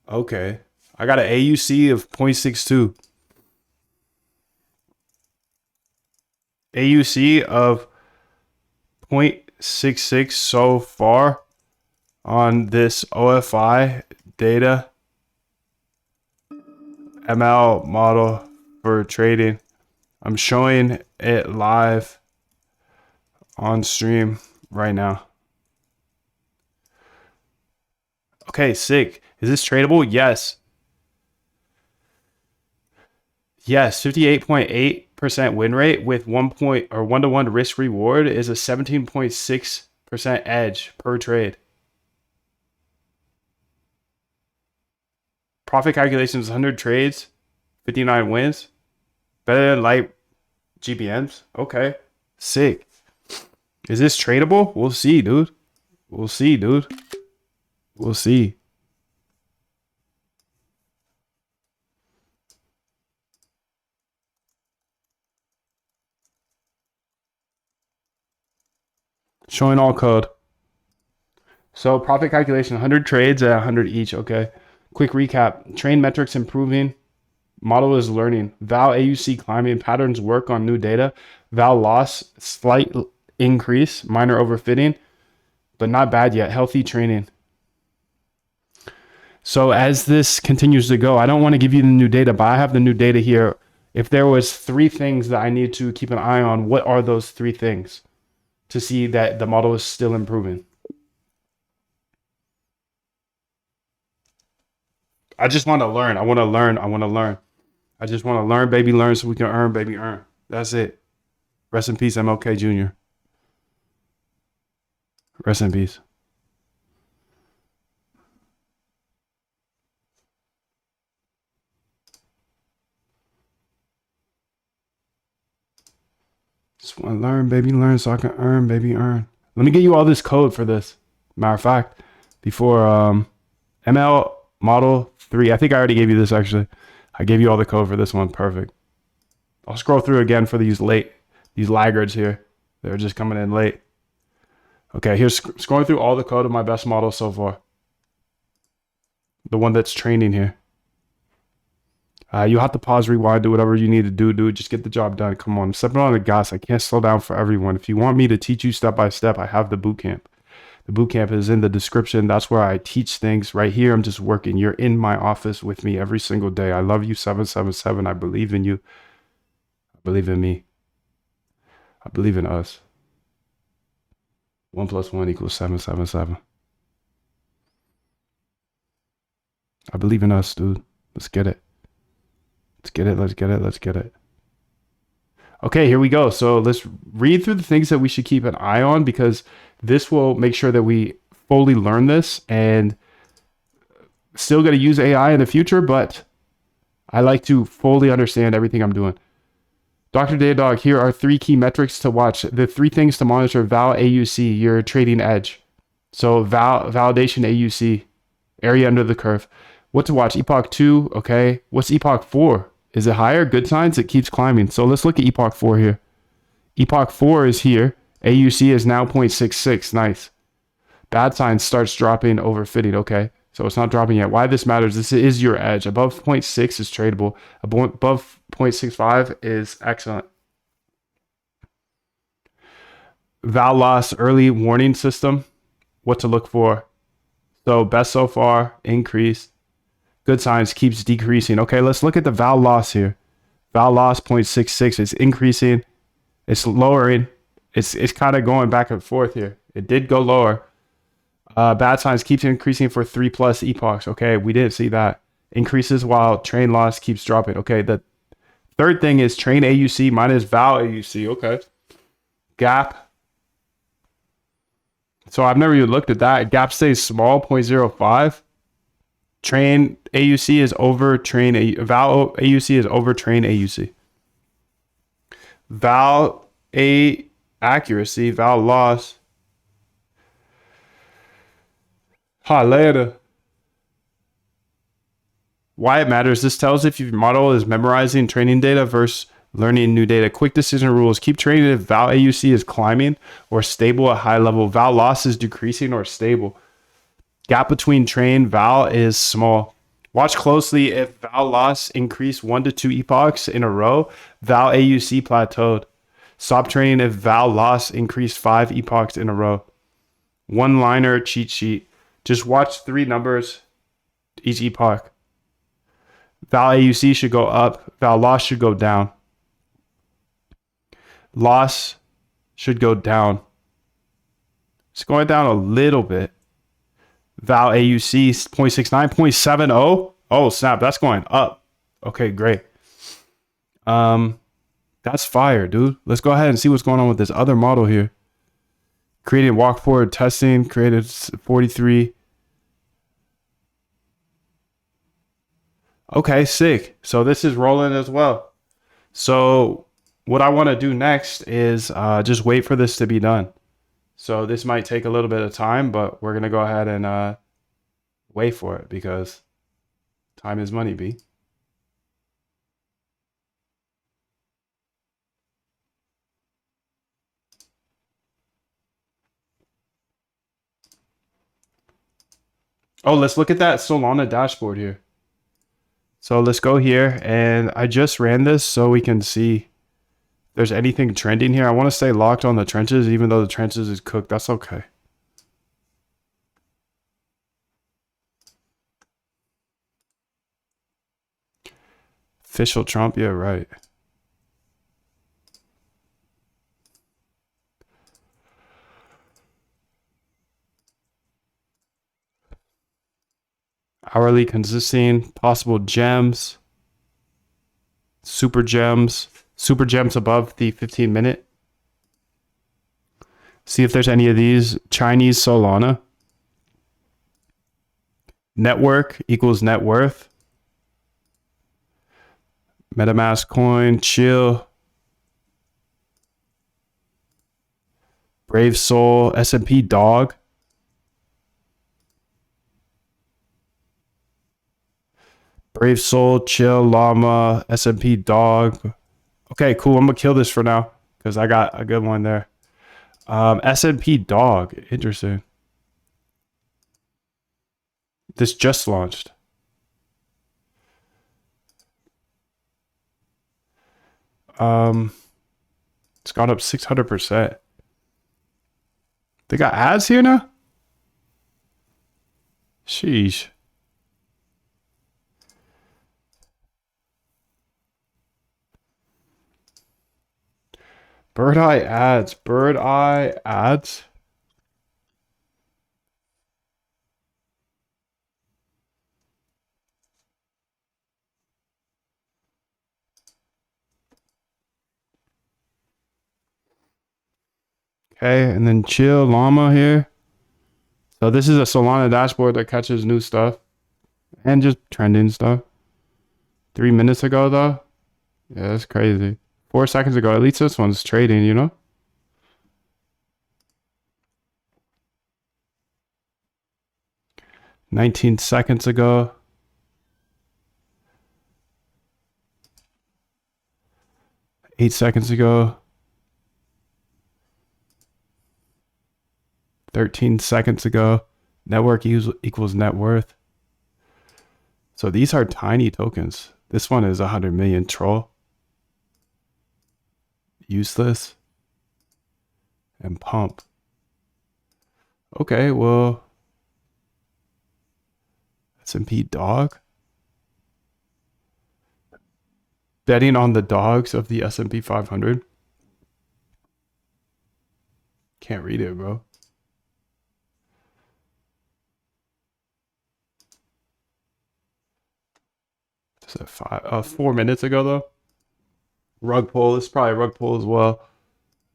Okay. I got an AUC of 0.62. AUC of 0.66 so far on this OFI data ML model for trading. I'm showing it live on stream right now. Okay, sick. Is this tradable? Yes. Yes, 58.8% win rate with 1-to-1 risk reward is a 17.6% edge per trade. Profit calculations 100 trades, 59 wins. Better than light GPMs. Okay. Sick. Is this tradable? We'll see, dude. We'll see, dude. We'll see. Showing all code. So profit calculation, 100 trades at 100 each. Okay. Quick recap. Train metrics improving. Model is learning. Val AUC climbing. Patterns work on new data. Val loss, slight increase. Minor overfitting, but not bad yet. Healthy training. So as this continues to go, I don't want to give you the new data, but I have the new data here. If there was 3 things that I need to keep an eye on, what are those 3 things to see that the model is still improving? I just want to learn. I want to learn. I want to learn. I just want to learn, baby, learn so we can earn, baby, earn. That's it. Rest in peace, MLK Jr. Rest in peace. Just want to learn, baby, learn so I can earn, baby, earn. Let me get you all this code for this. Matter of fact, before ML model 3, I think I already gave you this actually. I gave you all the code for this one. Perfect. I'll scroll through again for these laggards here. They're just coming in late. Okay, here's scrolling through all the code of my best model so far. The one that's training here. You have to pause, rewind, do whatever you need to do, dude. Just get the job done. Come on, I'm stepping on the gas. I can't slow down for everyone. If you want me to teach you step by step, I have the boot camp. The boot camp is in the description. That's where I teach things. Right here, I'm just working. You're in my office with me every single day. I love you, 777. I believe in you. I believe in me. I believe in us. 1 + 1 = 777. I believe in us, dude. Let's get it. Let's get it. Let's get it. Let's get it. Okay, here we go. So let's read through the things that we should keep an eye on, because this will make sure that we fully learn this, and still going to use AI in the future, but I like to fully understand everything I'm doing. Dr. Datadog, here are 3 key metrics to watch. The 3 things to monitor: val AUC, your trading edge. So validation AUC, area under the curve. What to watch? Epoch 2, okay. What's Epoch 4? Is it higher? Good signs, it keeps climbing. So let's look at Epoch 4 here. Epoch 4 is here. AUC is now 0.66. Nice. Bad signs, starts dropping, overfitting. Okay. So it's not dropping yet. Why this matters? This is your edge. Above 0.6 is tradable. Above 0.65 is excellent. Val loss early warning system. What to look for? So best so far, increase. Good signs, keeps decreasing. Okay, let's look at the val loss here. Val loss 0.66. It's increasing. It's lowering. It's kind of going back and forth here. It did go lower. Bad signs keeps increasing for 3+ epochs. Okay, we didn't see that. Increases while train loss keeps dropping. Okay, the third thing is train AUC minus val AUC. Okay. Gap. So I've never even looked at that. Gap stays small, 0.05. Train AUC is over train val AUC is over train AUC. Val A accuracy, val loss. Later. Why it matters. This tells if your model is memorizing training data versus learning new data. Quick decision rules. Keep training if val AUC is climbing or stable at high level. Val loss is decreasing or stable. Gap between train val is small. Watch closely if val loss increased 1 to 2 epochs in a row. Val AUC plateaued. Stop training if val loss increased 5 epochs in a row. One-liner cheat sheet. Just watch 3 numbers each epoch. Val AUC should go up. Val loss should go down. Loss should go down. It's going down a little bit. Val AUC 0.69, 0.70. Oh snap, that's going up. Okay, great. That's fire, dude. Let's go ahead and see what's going on with this other model here. Created walk forward testing, created 43. Okay, sick. So this is rolling as well. So what I want to do next is just wait for this to be done. So this might take a little bit of time, but we're going to go ahead and wait for it, because time is money, B. Oh, let's look at that Solana dashboard here. So let's go here, and I just ran this so we can see if there's anything trending here. I want to stay locked on the trenches, even though the trenches is cooked. That's okay. Official Trump, yeah, right. Hourly consisting, possible gems, super gems above the 15-minute. See if there's any of these. Chinese Solana. Network equals net worth. MetaMask coin, chill. Brave Soul, S&P dog. Brave Soul, chill, llama, S&P dog. Okay, cool. I'm gonna kill this for now because I got a good one there. S&P dog. Interesting. This just launched. It's gone up 600%. They got ads here now? Sheesh. Bird eye ads. Bird eye ads. Okay, and then chill llama here. So this is a Solana dashboard that catches new stuff and just trending stuff. 3 minutes ago though, yeah, that's crazy. 4 seconds ago, at least this one's trading, you know? "19 seconds ago. "8 seconds ago. 13 seconds ago. Network equals net worth. So these are tiny tokens. This one is 100 million troll. Useless. And pump. Okay, well. S&P dog. Betting on the dogs of the S&P 500. Can't read it, bro. Is that 4 minutes ago though? Rug pull. It's probably a rug pull as well.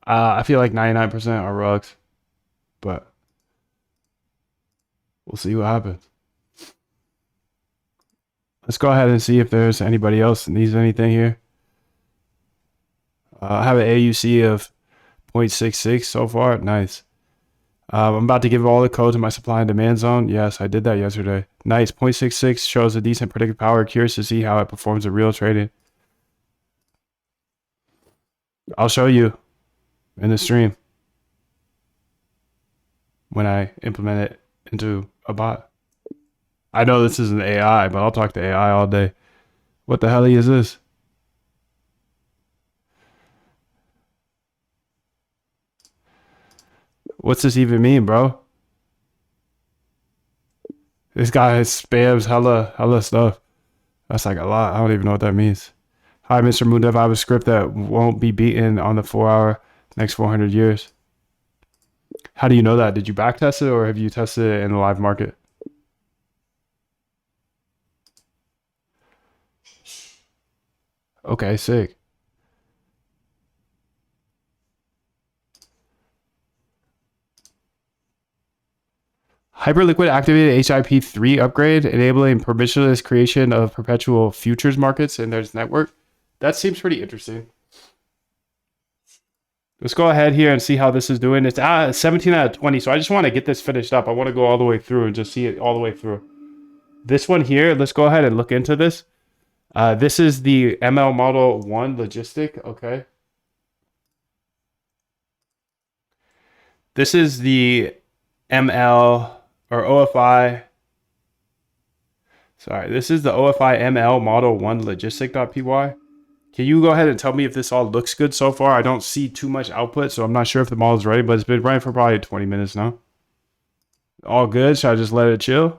I feel like 99% are rugs, but we'll see what happens. Let's go ahead and see if there's anybody else that needs anything here. I have an AUC of 0.66 so far. Nice. I'm about to give all the code to my supply and demand zone. Yes, I did that yesterday. Nice. 0.66 shows a decent predictive power. Curious to see how it performs in real trading. I'll show you in the stream when I implement it into a bot. I know this is an AI, but I'll talk to AI all day. What the hell is this? What's this even mean, bro? This guy spams hella stuff. That's like a lot. I don't even know what that means. Hi, Mr. Moondev. I have a script that won't be beaten on the 4-hour next 400 years. How do you know that? Did you backtest it or have you tested it in the live market? Okay, sick. Hyperliquid activated HIP3 upgrade, enabling permissionless creation of perpetual futures markets in their network. That seems pretty interesting. Let's go ahead here and see how this is doing. It's 17 out of 20, so I just want to get this finished up. I want to go all the way through and just see it all the way through. This one here, let's go ahead and look into this. This is the ML Model 1 logistic, okay? This is the ML or OFI. Sorry, this is the OFI ML Model 1 logistic.py. Can you go ahead and tell me if this all looks good so far? I don't see too much output, so I'm not sure if the model is ready, but it's been running for probably 20 minutes now. All good. Should I just let it chill?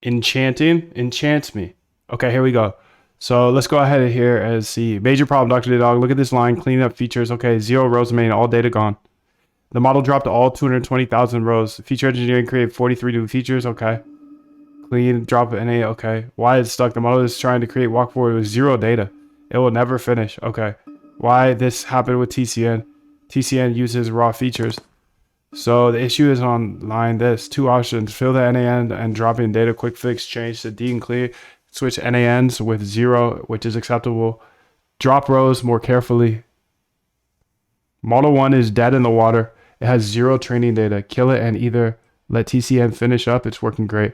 Enchanting? Enchants me. Okay, here we go. So let's go ahead here and see. Major problem, Dr. Dog. Look at this line. Clean up features. Okay, 0 rows remaining. All data gone. The model dropped all 220,000 rows. Feature engineering created 43 new features. Okay. Clean, drop NA. Okay. Why it's stuck? The model is trying to create walk forward with 0 data. It will never finish. Okay. why this happened with TCN. TCN uses raw features. So the issue is on line this. Two options: fill the NAN and drop in data. Quick fix: change to D and clear. Switch NANs with 0, which is acceptable. Drop rows more carefully. Model 1 is dead in the water. It has 0 training data. Kill it and either let TCN finish up. It's working great.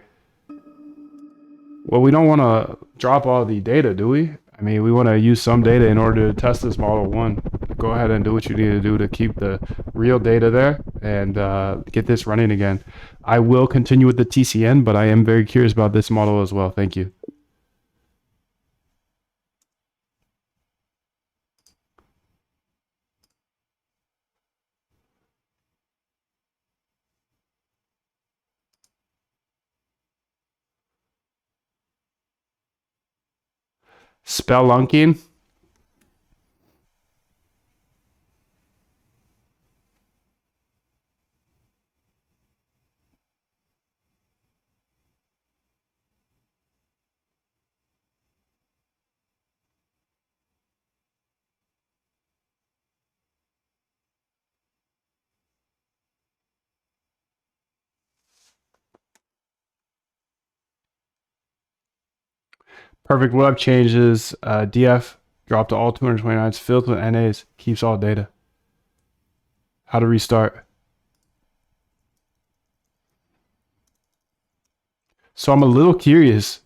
Well, we don't want to drop all the data, do we? I mean, we want to use some data in order to test this Model 1. Go ahead and do what you need to do to keep the real data there and get this running again. I will continue with the TCN, but I am very curious about this model as well. Thank you. Spelunking. Perfect web changes. DF drop to all 229s, filled with NAs, keeps all data. How to restart. So I'm a little curious.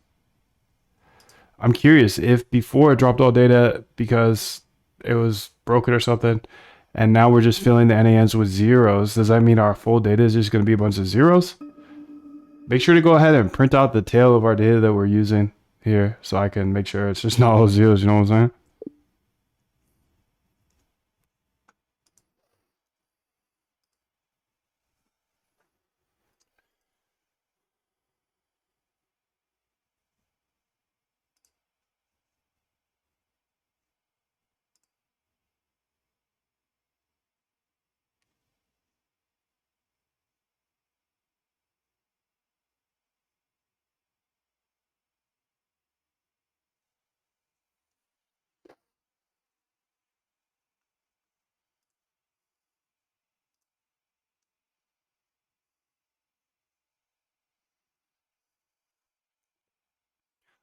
I'm curious if before it dropped all data because it was broken or something, and now we're just filling the NANs with zeros. Does that mean our full data is just going to be a bunch of zeros? Make sure to go ahead and print out the tail of our data that we're using here so I can make sure it's just not all zeros. You know what I'm saying?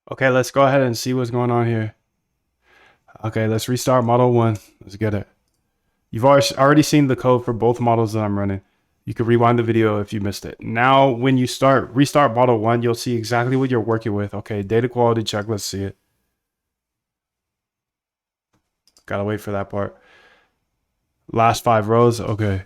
Okay, let's go ahead and see what's going on here. Okay, let's restart model 1. Let's get it. You've already seen the code for both models that I'm running. You can rewind the video if you missed it. Now, when you restart model 1, you'll see exactly what you're working with. Okay, data quality check. Let's see it. Gotta wait for that part. Last 5 rows. Okay.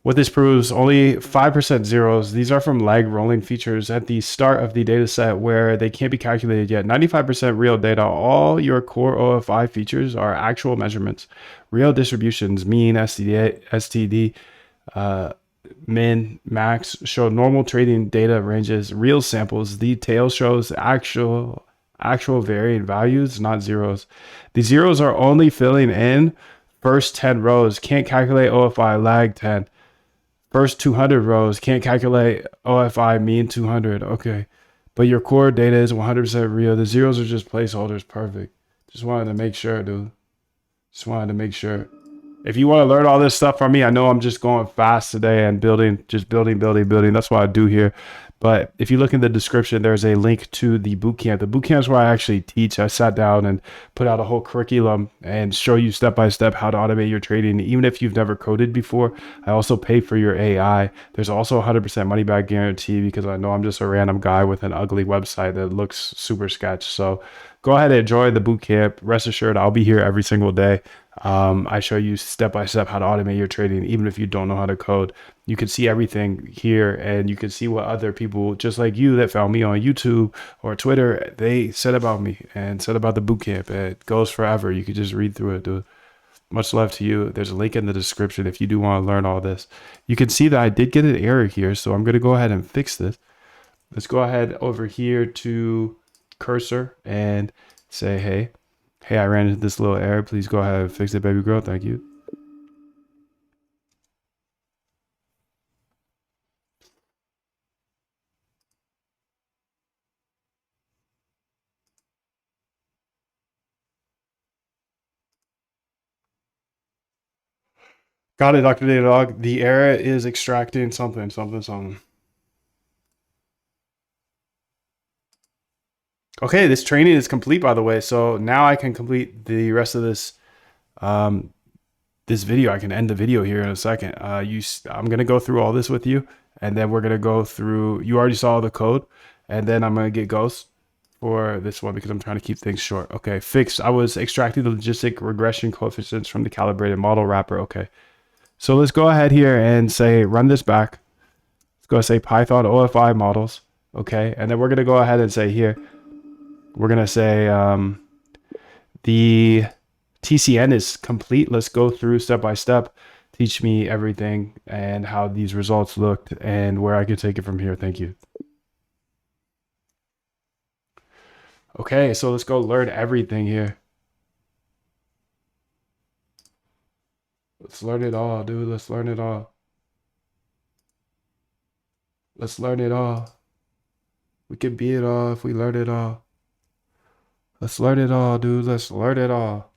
What this proves, only 5% zeros. These are from lag rolling features at the start of the data set where they can't be calculated yet. 95% real data. All your core OFI features are actual measurements. Real distributions, mean, STD, min, max, show normal trading data ranges. Real samples. The tail shows actual variant values, not zeros. The zeros are only filling in first 10 rows. Can't calculate OFI lag 10. First 200 rows, can't calculate OFI mean 200. Okay. But your core data is 100% real. The zeros are just placeholders. Perfect. Just wanted to make sure, dude. Just wanted to make sure. If you want to learn all this stuff from me, I know I'm just going fast today and building. That's what I do here. But if you look in the description, there's a link to the bootcamp. The bootcamp is where I actually teach. I sat down and put out a whole curriculum and show you step by step how to automate your trading. Even if you've never coded before, I also pay for your AI. There's also 100% money back guarantee because I know I'm just a random guy with an ugly website that looks super sketch. So go ahead and enjoy the bootcamp. Rest assured, I'll be here every single day. I show you step by step how to automate your trading, even if you don't know how to code. You can see everything here, and you can see what other people just like you that found me on YouTube or Twitter, they said about me and said about the bootcamp. It goes forever. You could just read through it, dude. Much love to you. There's a link in the description if you do want to learn all this. You can see that I did get an error here, so I'm going to go ahead and fix this. Let's go ahead over here to cursor and say, hey, I ran into this little error. Please go ahead and fix it, baby girl. Thank you. Got it, Dr. Datadog. The error is extracting something, something, something. Okay, this training is complete, by the way. So now I can complete the rest of this um, this video. I can end the video here in a second. I'm gonna go through all this with you, and then we're gonna go through. You already saw the code, and then I'm gonna get Ghost for this one because I'm trying to keep things short. Okay, fixed. I was extracting the logistic regression coefficients from the calibrated model wrapper. Okay, so let's go ahead here and say run this back. Let's go say Python OFI models. Okay, and then we're gonna go ahead and say here. We're gonna say the TCN is complete. Let's go through step by step. Teach me everything and how these results looked and where I could take it from here. Thank you. Okay, so let's go learn everything here. Let's learn it all, dude. Let's learn it all. Let's learn it all. We can be it all if we learn it all. Let's learn it all, dude. Let's learn it all.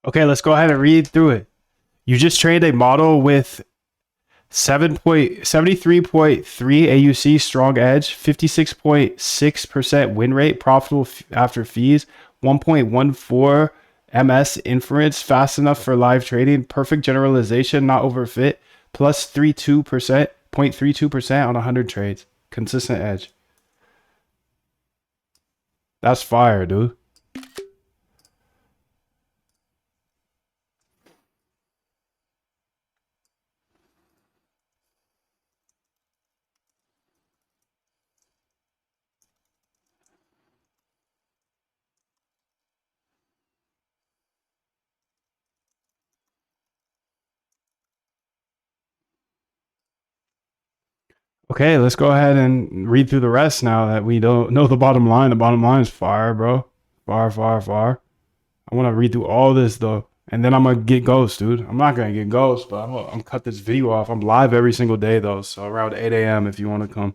Okay, let's go ahead and read through it. You just trained a model with 73.3 AUC strong edge, 56.6% win rate, profitable after fees, 1.14 MS inference, fast enough for live trading, perfect generalization, not overfit, plus 32%, 0.32% on 100 trades, consistent edge. That's fire, dude. Okay, let's go ahead and read through the rest now that we don't know the bottom line. The bottom line is fire, bro. Far, far, far. I want to read through all this though, and then I'm gonna get Ghost, dude. I'm not gonna get Ghost, but I'm cut this video off. I'm live every single day though, so around 8 a.m. if you want to come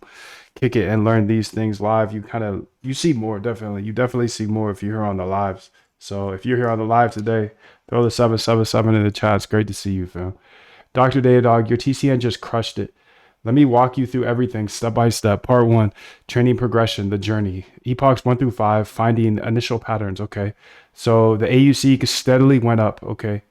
kick it and learn these things live, you see more definitely. You definitely see more if you're here on the lives. So if you're here on the live today, throw the 777 in the chat. It's great to see you, fam. Dr. Datadog, your TCN just crushed it. Let me walk you through everything step by step. Part one, training progression, the journey. Epochs 1 through 5, finding initial patterns. Okay. So the AUC steadily went up. Okay.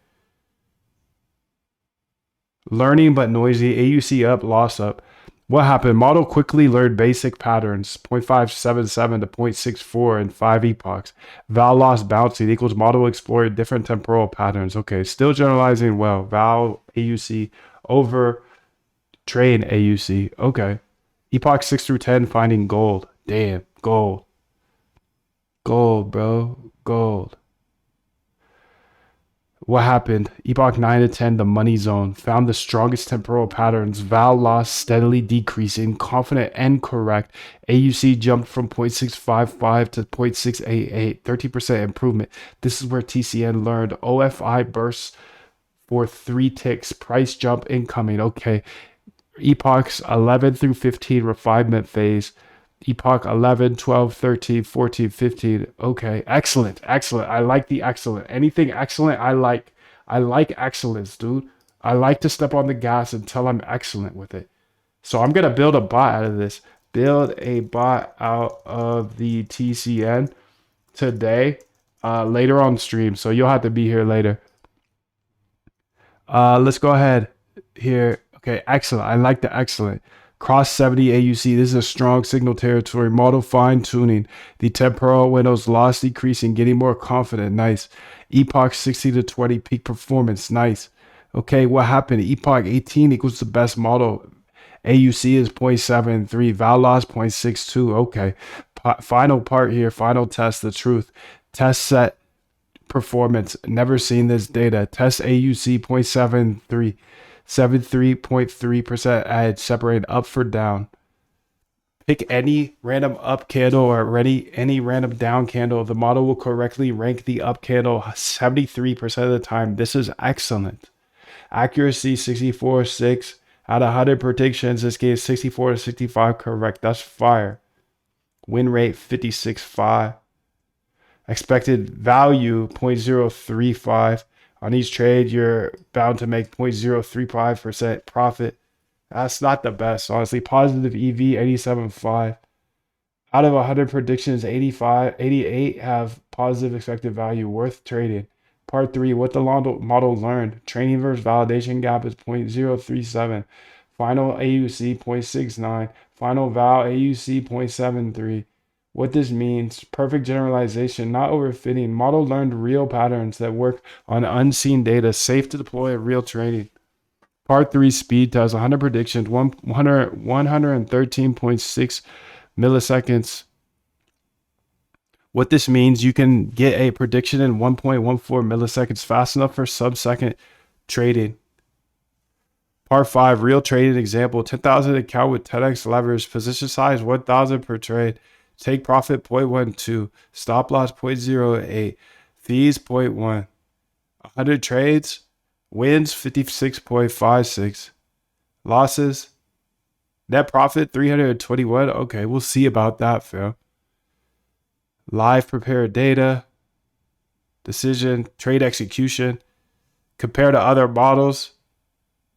Learning but noisy. AUC up, loss up. What happened? Model quickly learned basic patterns 0.577 to 0.64 in 5 epochs. Val loss bouncing equals model explored different temporal patterns. Okay. Still generalizing well. Val AUC over trade AUC. Okay. Epoch 6 through 10 finding gold. Damn, gold. Gold, bro. Gold. What happened? Epoch 9 to 10, the money zone. Found the strongest temporal patterns. Val loss steadily decreasing. Confident and correct. AUC jumped from 0.655 to 0.688. 30% improvement. This is where TCN learned. OFI bursts for 3 ticks. Price jump incoming. Okay. Epochs 11 through 15 refinement phase. Epoch 11, 12, 13, 14, 15. Okay, excellent, excellent. I like the excellent. Anything excellent, I like. I like excellence, dude. I like to step on the gas until I'm excellent with it. So I'm gonna build a bot out of this. Build a bot out of the TCN today, later on stream. So you'll have to be here later. Let's go ahead here. Okay, excellent. I like the excellent. Cross 70 AUC. This is a strong signal territory. Model fine tuning. The temporal windows loss decreasing, getting more confident. Nice. Epoch 60 to 20 peak performance. Nice. Okay, what happened? Epoch 18 equals the best model. AUC is 0.73. Val loss 0.62. Okay. Final part here. Final test. The truth. Test set performance. Never seen this data. Test AUC 0.73. 73.3% edge separated up for down. Pick any random up candle or any random down candle. The model will correctly rank the up candle 73% of the time. This is excellent. Accuracy 64.6 out of 100 predictions. This gave 64 to 65 correct. That's fire. Win rate 56.5. Expected value 0.035. On each trade, you're bound to make 0.035% profit. That's not the best, honestly. Positive EV 87.5. Out of 100 predictions, 88 have positive expected value worth trading. Part 3, what the model learned. Training versus validation gap is 0.037. Final AUC 0.69. Final val AUC 0.73. What this means, perfect generalization, not overfitting. Model learned real patterns that work on unseen data, safe to deploy at real trading. Part 3 speed test, 100 predictions, 113.6 milliseconds. What this means, you can get a prediction in 1.14 milliseconds, fast enough for sub-second trading. Part 5, real trading example, 10,000 account with 10x leverage, position size 1,000 per trade. Take profit 0.12, stop loss 0.08, fees 0.1. 100 trades, wins 56.56, losses, net profit 321. Okay, we'll see about that, fam. Live prepared data, decision, trade execution. Compared to other models,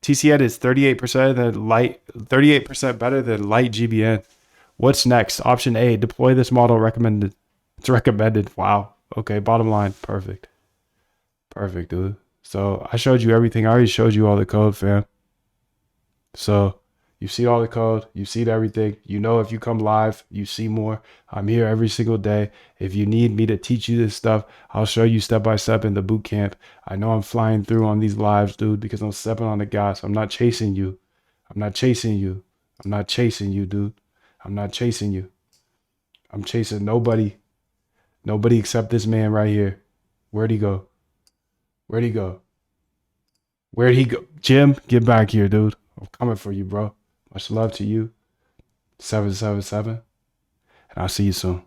TCN is 38% better than light GBN. What's next? Option A, deploy this model recommended. It's recommended. Wow. Okay, bottom line. Perfect. Perfect, dude. So I showed you everything. I already showed you all the code, fam. So you see all the code. You see everything. You know, if you come live, you see more. I'm here every single day. If you need me to teach you this stuff, I'll show you step by step in the boot camp. I know I'm flying through on these lives, dude, because I'm stepping on the gas. I'm not chasing you. I'm not chasing you. I'm not chasing you, dude. I'm not chasing you. I'm chasing nobody. Nobody except this man right here. Where'd he go? Where'd he go? Where'd he go? Jim, get back here, dude. I'm coming for you, bro. Much love to you. 777. And I'll see you soon.